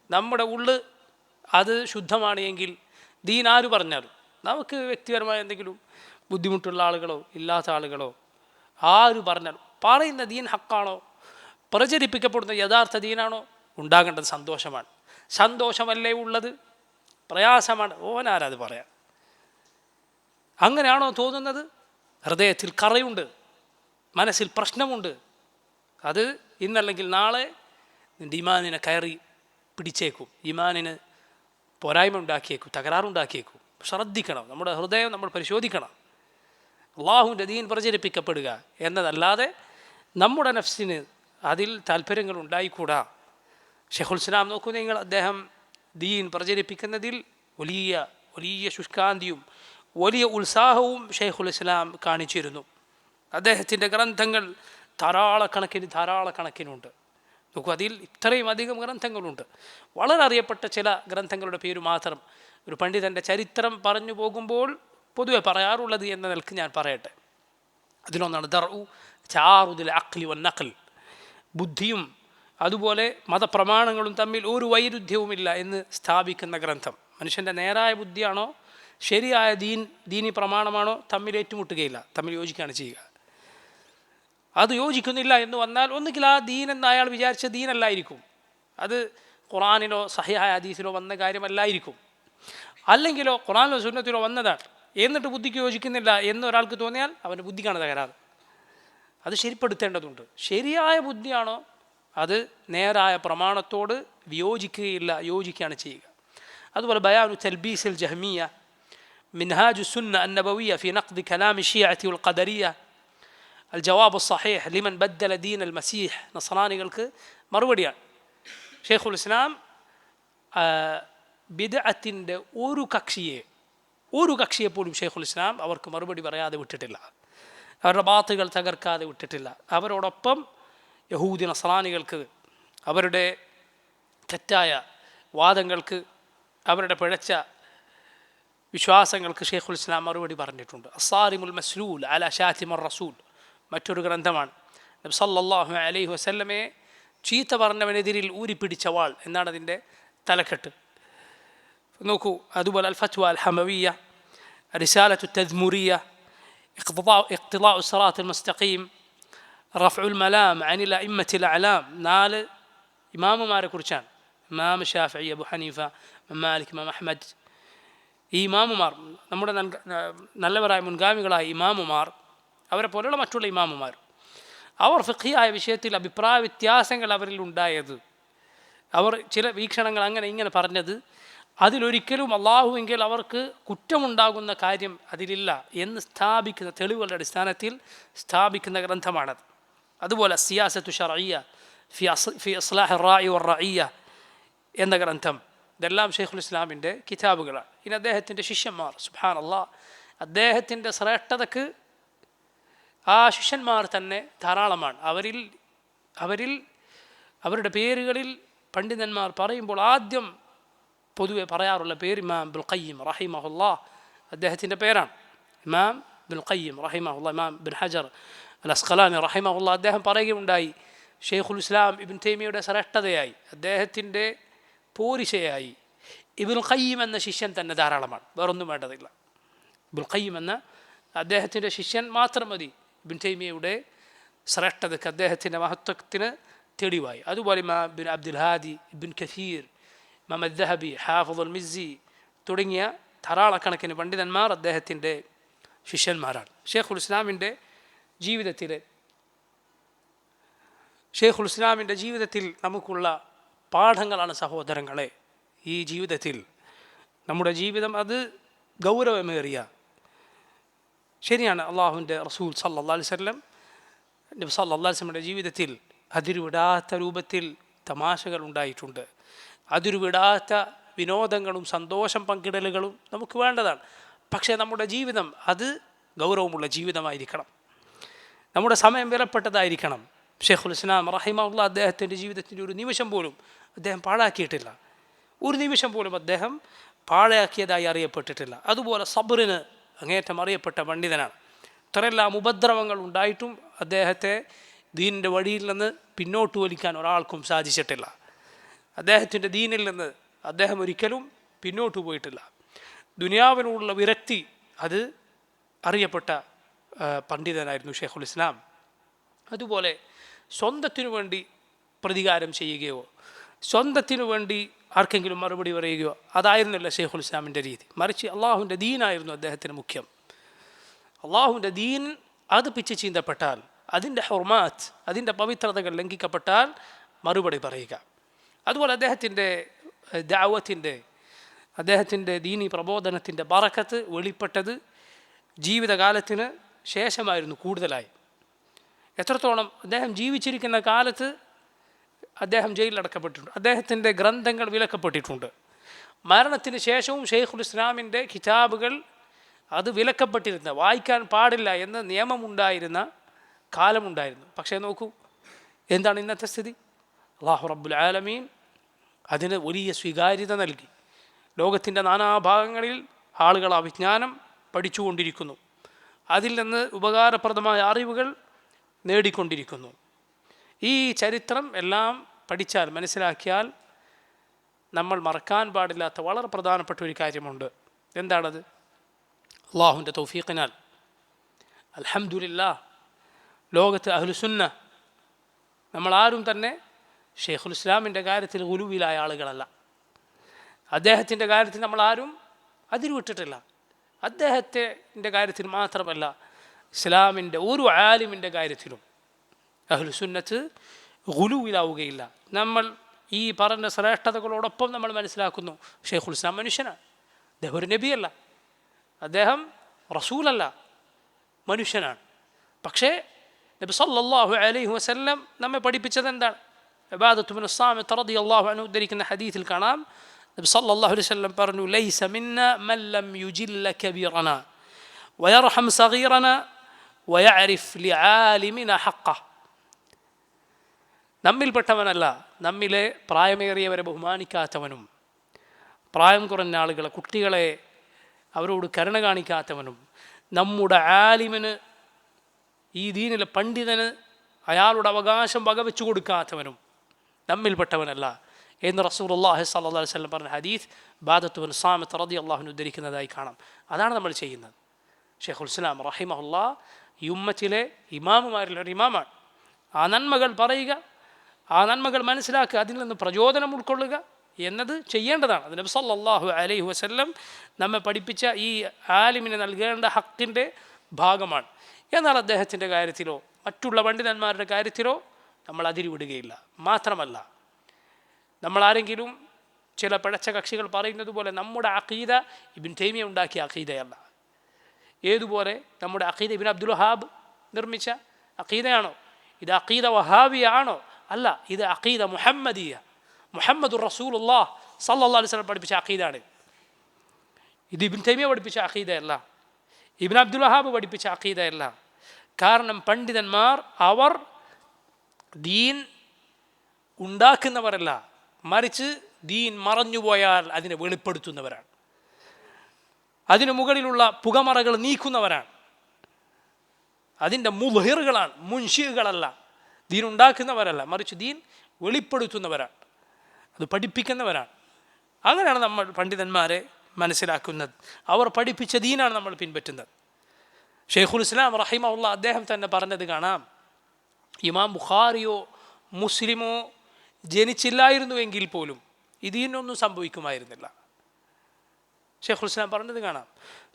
നമ്മുടെ ഉള്ള് അത് ശുദ്ധമാണ് എങ്കിൽ ദീൻ ആര് പറഞ്ഞാലും, നമുക്ക് വ്യക്തിപരമായ എന്തെങ്കിലും ബുദ്ധിമുട്ടുള്ള ആളുകളോ ഇല്ലാത്ത ആളുകളോ ആര് പറഞ്ഞാലും പറയുന്ന ദീൻ ഹക്കാണോ, പ്രചരിപ്പിക്കപ്പെടുന്ന യഥാർത്ഥ ദീനാണോ, ഉണ്ടാകേണ്ടത് സന്തോഷമാണ്. സന്തോഷമല്ലേ ഉള്ളത്, പ്രയാസമാണ് ഓനാരത് പറയാം. അങ്ങനെയാണോ തോന്നുന്നത്? ഹൃദയത്തിൽ കറയുണ്ട്, മനസ്സിൽ പ്രശ്നമുണ്ട്, അത് ഇന്നല്ലെങ്കിൽ നാളെ നിൻ്റെ ഈമാനിനെ കയറി പിടിച്ചേക്കും, ഈമാനിന് പോരായ്മ ഉണ്ടാക്കിയേക്കും, തകരാറുണ്ടാക്കിയേക്കും. ശ്രദ്ധിക്കണം, നമ്മുടെ ഹൃദയം നമ്മൾ പരിശോധിക്കണം. അള്ളാഹുവിൻ്റെ ദീൻ പ്രചരിപ്പിക്കപ്പെടുക എന്നതല്ലാതെ നമ്മുടെ നഫ്സിന് അതിൽ താല്പര്യങ്ങൾ ഉണ്ടായിക്കൂടാ. ഷെയ്ഖുൽ ഇസ്ലാം നോക്കൂ നിങ്ങൾ, അദ്ദേഹം ദീൻ പ്രചരിപ്പിക്കുന്നതിൽ വലിയ വലിയ ശുഷ്കാന്തിയും വലിയ ഉത്സാഹവും ഷെയ്ഖുൽ ഇസ്ലാം കാണിച്ചിരുന്നു. അദ്ദേഹത്തിൻ്റെ ഗ്രന്ഥങ്ങൾ ധാരാളക്കണക്കിനുണ്ട്. നോക്കൂ, അതിൽ ഇത്രയും അധികം ഗ്രന്ഥങ്ങളുണ്ട്. വളരെ അറിയപ്പെട്ട ചില ഗ്രന്ഥങ്ങളുടെ പേര് മാത്രം ഒരു പണ്ഡിതൻ്റെ ചരിത്രം പറഞ്ഞു പോകുമ്പോൾ പൊതുവെ പറയാറുള്ളത് എന്ന നിലക്ക് ഞാൻ പറയട്ടെ. അതിലൊന്നാണ് ദർഉ തആറുദുൽ അഖ്ലി വന്നഖൽ, ബുദ്ധിയും അതുപോലെ മതപ്രമാണങ്ങളും തമ്മിൽ ഒരു വൈരുദ്ധ്യവുമില്ല എന്ന് സ്ഥാപിക്കുന്ന ഗ്രന്ഥം. മനുഷ്യൻ്റെ നേരായ ബുദ്ധിയാണോ ശരിയായ ദീനി പ്രമാണമാണോ തമ്മിൽ ഏറ്റുമുട്ടുകയില്ല, തമ്മിൽ യോജിക്കുകയാണ് ചെയ്യുക. അത് യോജിക്കുന്നില്ല എന്ന് വന്നാൽ ഒന്നുകിൽ ആ ദീൻ എന്ന് അയാൾ വിചാരിച്ച ദീനല്ലായിരിക്കും, അത് ഖുറാനിലോ സഹിഹായ ഹദീസിലോ വന്ന കാര്യമല്ലായിരിക്കും. അല്ലെങ്കിലോ ഖുറാനിലോ സുന്നത്തിലോ വന്നതാണ്, എന്നിട്ട് ബുദ്ധിക്ക് യോജിക്കുന്നില്ല എന്നൊരാൾക്ക് തോന്നിയാൽ അവൻ്റെ ബുദ്ധിക്കാണ് തകരാറ്. അത് ശരിപ്പെടുത്തേണ്ടതുണ്ട്. ശരിയായ ബുദ്ധിയാണോ അത് നേരായ പ്രമാണത്തോട് വിയോജിക്കുകയില്ല, യോജിക്കുകയാണ് ചെയ്യുക. അതുപോലെ ബയാനു തൽബീസിൽ ജഹ്മിയ, മിൻഹാജു സുന്ന അന്നബവിയ ഫി നഖ്ദി കലാമി ഷിയഅത്തി വൽ ഖദരിയ, അൽ ജവാബു സഹീഹ് ലിമൻ ബദ്ദല ദീൻ അൽ മസീഹ്, നസ്രാനികൾക്ക് മറുപടിയാണ്. ഷെയ്ഖുൽ ഇസ്ലാം ബിദ്അത്തിൻ്റെ ഒരു കക്ഷിയെ പോലും ഷെയ്ഖുൽ ഇസ്ലാം അവർക്ക് മറുപടി പറയാതെ വിട്ടിട്ടില്ല, അവരുടെ ബാത്തുകൾ തകർക്കാതെ വിട്ടിട്ടില്ല. അവരോടൊപ്പം യഹൂദി നസ്രാനികൾക്ക് അവരുടെ തെറ്റായ വാദങ്ങൾക്ക്, അവരുടെ പിഴച്ച വിശ്വാസങ്ങൾക്ക് ഷെയ്ഖുൽ ഇസ്ലാം മറുപടി പറഞ്ഞിട്ടുണ്ട്. അസ്സാരിമുൽ മസ്ലൂൽ അല ഷാത്തിമർ റസൂൽ മറ്റൊരു ഗ്രന്ഥമാണ്. നബി സല്ലല്ലാഹു അലൈഹി വസല്ലമയെ ചീത്ത പറഞ്ഞവനെതിരിൽ ഊരിപ്പിടിച്ച വാൾ എന്നാണ് അതിൻ്റെ തലക്കെട്ട്. നോക്കൂ, അതുപോലെ അൽ ഫത്വ അൽ ഹമവിയ, റിസാലത്തു തദ്മുരിയ, ഇഖ്തിദാഉ സിറാത്തുൽ മുസ്തഖീം, റഫ്ഉൽ മലാം അനിൽ അഇമ്മത്തിൽ അഅലാം, 4 ഇമാമുമാരെ കുറിച്ചാണ്. ഇമാം ഷാഫിഈ, അബു ഹനീഫ, മാലിക്, ഇമാം അഹ്മദ്. ഈ ഇമാമുമാർ നമ്മുടെ നല്ലവരായ മുൻഗാമികളായ ഇമാമുമാർ, അവരെ പോലെയുള്ള മറ്റുള്ള ഇമാമുമാർ, അവർ ഫിഖ്ഹിയായ വിഷയത്തിൽ അഭിപ്രായ വ്യത്യാസങ്ങൾ അവരിൽ ഉണ്ടായത്, അവർ ചില വീക്ഷണങ്ങൾ അങ്ങനെ ഇങ്ങനെ പറഞ്ഞത്, അതിലൊരിക്കലും അള്ളാഹുവെങ്കിൽ അവർക്ക് കുറ്റമുണ്ടാകുന്ന കാര്യം അതിലില്ല എന്ന് സ്ഥാപിക്കുന്ന തെളിവുകളുടെ അടിസ്ഥാനത്തിൽ സ്ഥാപിക്കുന്ന ഗ്രന്ഥമാണത്. അതുപോലെ സിയാസത്തു ശർഇയ്യ ഫി ഇസ്ലാഹി റാഇ വറഇയ്യ എന്ന ഗ്രന്ഥം, ഇതെല്ലാം ഷെയ്ഖുൽ ഇസ്ലാമിൻ്റെ കിതാബുകളാണ്. ഇനി അദ്ദേഹത്തിൻ്റെ ശിഷ്യന്മാർ, സുബ്ഹാനല്ലാഹ്, അദ്ദേഹത്തിൻ്റെ ശ്രേഷ്ഠതക്ക് ആ ശിഷ്യന്മാർ തന്നെ ധാരാളമാണ്. അവരുടെ പേരുകളിൽ പണ്ഡിതന്മാർ പറയുമ്പോൾ ആദ്യം പൊതുവെ പറയാറുള്ള പേര് ഇമാം ഇബ്നുൽ ഖയ്യിം റഹിമഹുല്ലാഹ്, അദ്ദേഹത്തിൻ്റെ പേരാണ്. ഇമാം ഇബ്നുൽ ഖയ്യിം റഹിമഹുല്ലാഹ്, ഇമാം ഇബ്നു ഹജർ അൽ അസ്ഖലാനി റഹിമഹുല്ലാഹ്, അദ്ദേഹം പറയുകയുണ്ടായി, ഷെയ്ഖുൽ ഇസ്ലാം ഇബ്നു തൈമിയയുടെ ശ്രേഷ്ഠതയായി, അദ്ദേഹത്തിൻ്റെ പോരിശയായി ഇബ്നുൽ ഖയ്യിം എന്ന ശിഷ്യൻ തന്നെ ധാരാളമാണ്, വേറൊന്നും വേണ്ടതില്ല. ഇബ്നുൽ ഖയ്യിം എന്ന അദ്ദേഹത്തിൻ്റെ ശിഷ്യൻ മാത്രം മതി ഇബ്നു തൈമിയയുടെ ശ്രേഷ്ഠതയ്ക്ക്, അദ്ദേഹത്തിൻ്റെ മഹത്വത്തിന് തെളിവായി. അതുപോലെ ഇമാം ഇബ്നു അബ്ദുൽ ഹാദി, ഇബ്നു കസീർ, ഇമാം അദ്ദഹബി, ഹാഫിദുൽ മിസ്സി തുടങ്ങിയ ധാരാളക്കണക്കിന് പണ്ഡിതന്മാർ അദ്ദേഹത്തിൻ്റെ ശിഷ്യന്മാരാണ്. ഷെയ്ഖുൽ ഇസ്ലാമിൻ്റെ ജീവിതത്തിൽ നമുക്കുള്ള പാഠങ്ങളാണ് സഹോദരങ്ങളെ. ഈ ജീവിതത്തിൽ നമ്മുടെ ജീവിതം അത് ഗൗരവമേറിയ, ശരിയാണ്, അള്ളാഹുവിൻ്റെ റസൂൽ സല്ലല്ലാഹു അലൈഹി വസല്ലം, നബി സല്ലല്ലാഹു അലൈഹി വസല്ലമയുടെ ജീവിതത്തിൽ അതിരുവിടാത്ത രൂപത്തിൽ തമാശകൾ ഉണ്ടായിട്ടുണ്ട്. അതിരുവിടാത്ത വിനോദങ്ങളും സന്തോഷം പങ്കിടലുകളും നമുക്ക് വേണ്ടതാണ്. പക്ഷേ നമ്മുടെ ജീവിതം അത് ഗൗരവമുള്ള ജീവിതമായിരിക്കണം, നമ്മുടെ സമയം വിലപ്പെട്ടതായിരിക്കണം, ഷെയ്ഖുൽ ഇസ്ലാം റഹിമഹുല്ലാ അദ്ദേഹത്തിൻ്റെ ജീവിതത്തിൻ്റെ ഒരു നിമിഷം പോലും അദ്ദേഹം പാഴാക്കിയിട്ടില്ല. ഒരു നിമിഷം പോലും അദ്ദേഹം പാഴാക്കിയതായി അറിയപ്പെട്ടിട്ടില്ല. അതുപോലെ സബ്റിന് അങ്ങേറ്റം അറിയപ്പെട്ട പണ്ഡിതനാണ്. ഇത്രയെല്ലാം ഉപദ്രവങ്ങൾ ഉണ്ടായിട്ടും അദ്ദേഹത്തെ ദീനിൻ്റെ വഴിയിൽ നിന്ന് പിന്നോട്ട് വലിക്കാൻ ഒരാൾക്കും സാധിച്ചിട്ടില്ല. അദ്ദേഹത്തിൻ്റെ ദീനിൽ നിന്ന് അദ്ദേഹം ഒരിക്കലും പിന്നോട്ട് പോയിട്ടില്ല. ദുനിയാവിനോടുള്ള വിരക്തി അത് അറിയപ്പെട്ട പണ്ഡിതനായിരുന്നു ഷെയ്ഖുൽ ഇസ്ലാം. അതുപോലെ സ്വന്തത്തിനു വേണ്ടി പ്രതികാരം ചെയ്യുകയോ സ്വന്തത്തിനു വേണ്ടി ആർക്കെങ്കിലും മറുപടി പറയുകയോ അതായിരുന്നില്ല ഷെയ്ഖുൽ ഇസ്ലാമിൻ്റെ രീതി. മറിച്ച് അള്ളാഹുവിൻ്റെ ദീനായിരുന്നു അദ്ദേഹത്തിന് മുഖ്യം. അള്ളാഹുവിൻ്റെ ദീൻ അത് പിച്ച് ചീന്തപ്പെട്ടാൽ, അതിൻ്റെ ഹുർമാത്ത്, അതിൻ്റെ പവിത്രതകൾ ലംഘിക്കപ്പെട്ടാൽ മറുപടി പറയുക. അതുപോലെ അദ്ദേഹത്തിൻ്റെ ദഅവത്തിൻ്റെ, അദ്ദേഹത്തിൻ്റെ ദീനി പ്രബോധനത്തിൻ്റെ ബറക്കത്ത് വെളിപ്പെട്ടത് ജീവിതകാലത്തിന് ശേഷമായിരുന്നു കൂടുതലായി. എത്രത്തോളം അദ്ദേഹം ജീവിച്ചിരിക്കുന്ന കാലത്ത് അദ്ദേഹം ജയിലിലടക്കപ്പെട്ടിട്ടുണ്ട്, അദ്ദേഹത്തിൻ്റെ ഗ്രന്ഥങ്ങൾ വിലക്കപ്പെട്ടിട്ടുണ്ട്. മരണത്തിന് ശേഷവും ഷെയ്ഖുൽ ഇസ്ലാമിൻ്റെ കിതാബുകൾ അത് വിലക്കപ്പെട്ടിരുന്ന, വായിക്കാൻ പാടില്ല എന്ന് നിയമമുണ്ടായിരുന്ന കാലമുണ്ടായിരുന്നു. പക്ഷേ നോക്കൂ, എന്താണ് ഇന്നത്തെ സ്ഥിതി? അല്ലാഹു റബ്ബുൽ ആലമീൻ അതിന് വലിയ സ്വീകാര്യത നൽകി. ലോകത്തിൻ്റെ നാനാഭാഗങ്ങളിൽ ആളുകൾ ആ വിജ്ഞാനം പഠിച്ചുകൊണ്ടിരിക്കുന്നു, അതിൽ നിന്ന് ഉപകാരപ്രദമായ അറിവുകൾ നേടിക്കൊണ്ടിരിക്കുന്നു. ഈ ചരിത്രം എല്ലാം പഠിച്ചാൽ, മനസ്സിലാക്കിയാൽ നമ്മൾ മറക്കാൻ പാടില്ലാത്ത വളരെ പ്രധാനപ്പെട്ട ഒരു കാര്യമുണ്ട്. എന്താണത്? അള്ളാഹുവിൻ്റെ തൗഫീഖിനാൽ അൽഹംദുലില്ലാഹ് ലോകത്ത് അഹ്ലുസുന്ന നമ്മളാരും തന്നെ ഷെയ്ഖുൽ ഇസ്ലാമിൻ്റെ കാര്യത്തിൽ ഗുലുവിലായ ആളുകളല്ല. അദ്ദേഹത്തിൻ്റെ കാര്യത്തിൽ നമ്മളാരും അതിരുവിട്ടിട്ടില്ല. അദ്ദേഹത്തിൻ്റെ കാര്യത്തിൽ മാത്രമല്ല, ഇസ്ലാമിൻ്റെ ഒരു ആലിമിൻ്റെ കാര്യത്തിലും അഹ്ലുസുന്നത്ത് ഗുലുവിലാവുകയില്ല. നമ്മൾ ഈ പറഞ്ഞ ശ്രേഷ്ഠതകളോടൊപ്പം നമ്മൾ മനസ്സിലാക്കുന്നു, ഷെയ്ഖുൽ ഇസ്ലാം മനുഷ്യനാണ്. അദ്ദേഹം ഒരു നബിയല്ല, അദ്ദേഹം റസൂലല്ല, മനുഷ്യനാണ്. പക്ഷേ നബി സല്ലല്ലാഹു അലൈഹി വസല്ലം നമ്മെ പഠിപ്പിച്ചത് എന്താണ്? ഇബാദത്ത് ബിൻ സാമിത്ത് റളിയല്ലാഹു അൻഹു ഉദ്ധരിക്കുന്ന ഹദീസിൽ കാണാം, നബി സല്ലല്ലാഹു അലൈഹി വസല്ലം പറഞ്ഞു, ലൈസ മിന്ന മൻ ലം യുജില്ല കബീറന വയർഹം സഗീറന വയഅരിഫ് ലിആലിമിന ഹഖ്ഖഹ്. നമ്മിൽപ്പെട്ടവനല്ല നമ്മിലെ പ്രായമേറിയവരെ ബഹുമാനിക്കാത്തവനും, പ്രായം കുറഞ്ഞ ആളുകളെ, കുട്ടികളെ അവരോട് കരുണ കാണിക്കാത്തവനും, നമ്മുടെ ആലിമിന്, ഈ ദീനിലെ പണ്ഡിതന് അയാളുടെ അവകാശം വകവെച്ചു കൊടുക്കാത്തവനും നമ്മിൽപ്പെട്ടവനല്ല എന്ന് റസൂലുള്ളാഹി സ്വല്ലല്ലാഹു അലൈഹി വസല്ലം പറഞ്ഞ ഹദീസ് ഇബാദത്ത് ബിൻ സാമിത്ത് റളിയല്ലാഹു അൻഹു ഉദ്ധരിക്കുന്നതായി കാണാം. അതാണ് നമ്മൾ ചെയ്യുന്നത്. ഷെയ്ഖുൽ ഇസ്ലാം റഹിമഹുല്ലാഹ് ഈ ഉമ്മത്തിലെ ഇമാമുമാരിൽ ഒരു ഇമാമാണ്. ആ നന്മകൾ പറയുക, ആ നന്മകൾ മനസ്സിലാക്കുക, അതിൽ നിന്ന് പ്രചോദനം ഉൾക്കൊള്ളുക എന്നത് ചെയ്യേണ്ടതാണ്. അത് നബി സല്ലല്ലാഹു അലൈഹി വസല്ലം നമ്മെ പഠിപ്പിച്ച ഈ ആലിമിന് നൽകേണ്ട ഹക്കിൻ്റെ ഭാഗമാണ്. എന്നാൽ അദ്ദേഹത്തിൻ്റെ കാര്യത്തിലോ മറ്റുള്ള പണ്ഡിതന്മാരുടെ കാര്യത്തിലോ നമ്മൾ അതിരുവിടുകയില്ല. മാത്രമല്ല, നമ്മളാരെങ്കിലും ചില പിഴച്ച കക്ഷികൾ പറയുന്നത് പോലെ നമ്മുടെ അഖീദ ഇബ്നു തൈമിയ ഉണ്ടാക്കിയ അഖീദയല്ല. ഏതുപോലെ നമ്മുടെ അഖീദ ഇബ്നു അബ്ദുൽ വഹാബ് നിർമ്മിച്ച അഖീദയാണോ? ഇത് അഖീദ വഹാബിയാണോ? അല്ല, ഇത് അഖീദ മുഹമ്മദിയ, മുഹമ്മദുർ റസൂലുള്ളാഹ് സല്ലല്ലാഹു അലൈഹി വസല്ലം പഠിപ്പിച്ച അഖീദയാണ്. ഇത് ഇബ്നു തൈമിയ പഠിപ്പിച്ച അഖീദയല്ല, ഇബ്നു അബ്ദുൽ വഹാബ് പഠിപ്പിച്ച അഖീദയല്ല. കാരണം പണ്ഡിതന്മാർ അവർ ദീൻ ഉണ്ടാക്കുന്നവരല്ല, മറിച്ച് ദീൻ മറഞ്ഞുപോയാൽ അതിനെ വെളിപ്പെടുത്തുന്നവരാണ്. അതിനു മുകളിലുള്ള പുകമറകൾ നീക്കുന്നവരാണ്. അതിൻ്റെ മുൽഹിറുകളാണ്, മുൻഷികളല്ല. ദീൻ ഉണ്ടാക്കുന്നവരല്ല, മറിച്ച് ദീൻ വെളിപ്പെടുത്തുന്നവരാണ്, അത് പഠിപ്പിക്കുന്നവരാണ്. അങ്ങനെയാണ് നമ്മൾ പണ്ഡിതന്മാരെ മനസ്സിലാക്കുന്നത്. അവർ പഠിപ്പിച്ച ദീനാണ് നമ്മൾ പിൻപറ്റുന്നത്. ഷെയ്ഖുൽ ഇസ്ലാം റഹിമഹുല്ലാഹ് അദ്ദേഹം തന്നെ പറഞ്ഞത് കാണാം, ഇമാം ബുഖാരിയോ മുസ്ലിമോ ജനിച്ചില്ലായിരുന്നുവെങ്കിൽ പോലും ഇതിനൊന്നും സംഭവിക്കുമായിരുന്നില്ല. ഷെയ്ഖുൽ ഇസ്ലാം പറഞ്ഞത് കാണാം.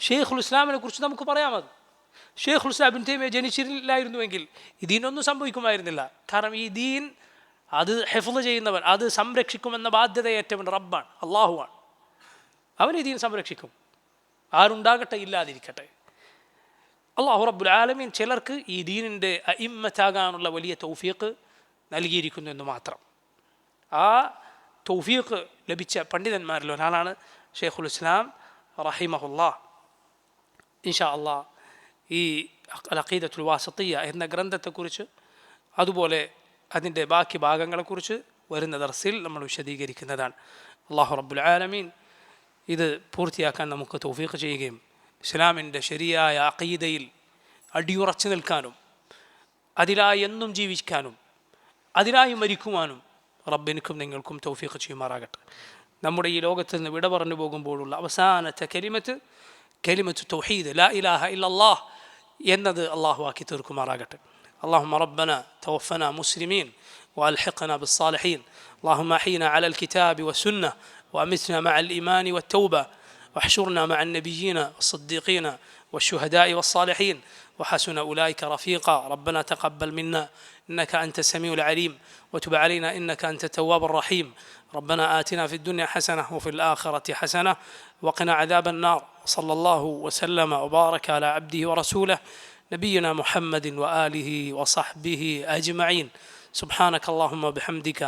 ഷെയ്ഖുൽ ഇസ്ലാമിനെ കുറിച്ച് നമുക്ക് പറയാമത്. ഷെയ്ഖുൽ ഇസ്ലാം ഇബ്നു തൈമിയ ജനിച്ചില്ലായിരുന്നുവെങ്കിൽ ഇതിനൊന്നും സംഭവിക്കുമായിരുന്നില്ല. കാരണം ഈ ദീൻ അത് ഹിഫ്ള് ചെയ്യുന്നവൻ, അത് സംരക്ഷിക്കുമെന്ന ബാധ്യതയേറ്റവൻ റബ്ബാണ്, അള്ളാഹുവാണ്. അവൻ ഈ ദീൻ സംരക്ഷിക്കും, ആരുണ്ടാകട്ടെ ഇല്ലാതിരിക്കട്ടെ. അള്ളാഹു റബ്ബുൽ ആലമീൻ ചിലർക്ക് ഈ ദീനിൻ്റെ അഇമ്മത്താകാനുള്ള വലിയ തൗഫീഖ് നൽകിയിരിക്കുന്നു എന്ന് മാത്രം. ആ തൗഫീഖ് ലഭിച്ച പണ്ഡിതന്മാരിൽ ഒരാളാണ് ഷെയ്ഖുൽ ഇസ്ലാം റഹിമഹുല്ലാഹ്. ഇൻഷാ അള്ളാഹ് ഈ അൽ അഖീദത്തുൽ വാസിത്തിയ്യ എന്ന ഗ്രന്ഥത്തെക്കുറിച്ച് അതുപോലെ അതിൻ്റെ ബാക്കി ഭാഗങ്ങളെക്കുറിച്ച് വരുന്ന ദർസിൽ നമ്മൾ വിശദീകരിക്കുന്നതാണ്. അല്ലാഹു റബ്ബുൽ ആലമീൻ ഇത് പൂർത്തിയാക്കാൻ നമുക്ക് തൗഫീഖ് ചെയ്യുകയും ഇസ്ലാമിൻ്റെ ശരിയായ അഖീദയിൽ അടിയുറച്ചു നിൽക്കാനും അതിലായി എന്നും ജീവിക്കാനും അതിലായി മരിക്കുവാനും റബ്ബിനിക്കും നിങ്ങൾക്കും തൗഫീഖ് ചെയ്യുമാറാകട്ടെ. നമ്മുടെ ഈ ലോകത്ത് നിന്ന് വിട പറഞ്ഞു പോകുമ്പോഴുള്ള അവസാനത്തെ കലിമത്ത് തൗഹീദ് ലാ ഇലാഹ ഇല്ലല്ലാഹ് എന്നത് അള്ളാഹു ആക്കി തീർക്കുമാറാകട്ടെ. اللهم ربنا توفنا مسلمين وألحقنا بالصالحين. اللهم أحينا على الكتاب والسنة وأمتنا مع الإيمان والتوبة واحشرنا مع النبيين والصديقين والشهداء والصالحين وحسن أولئك رفيقا. ربنا تقبل منا إنك أنت السميع العليم وتب علينا إنك أنت التواب الرحيم. ربنا آتنا في الدنيا حسنة وفي الآخرة حسنة وقنا عذاب النار. صلى الله وسلم وبارك على عبده ورسوله نبينا محمد وآله وصحبه أجمعين. سبحانك اللهم وبحمدك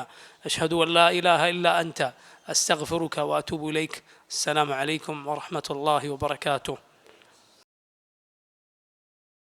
أشهد أن لا إله إلا أنت أستغفرك وأتوب إليك. السلام عليكم ورحمة الله وبركاته.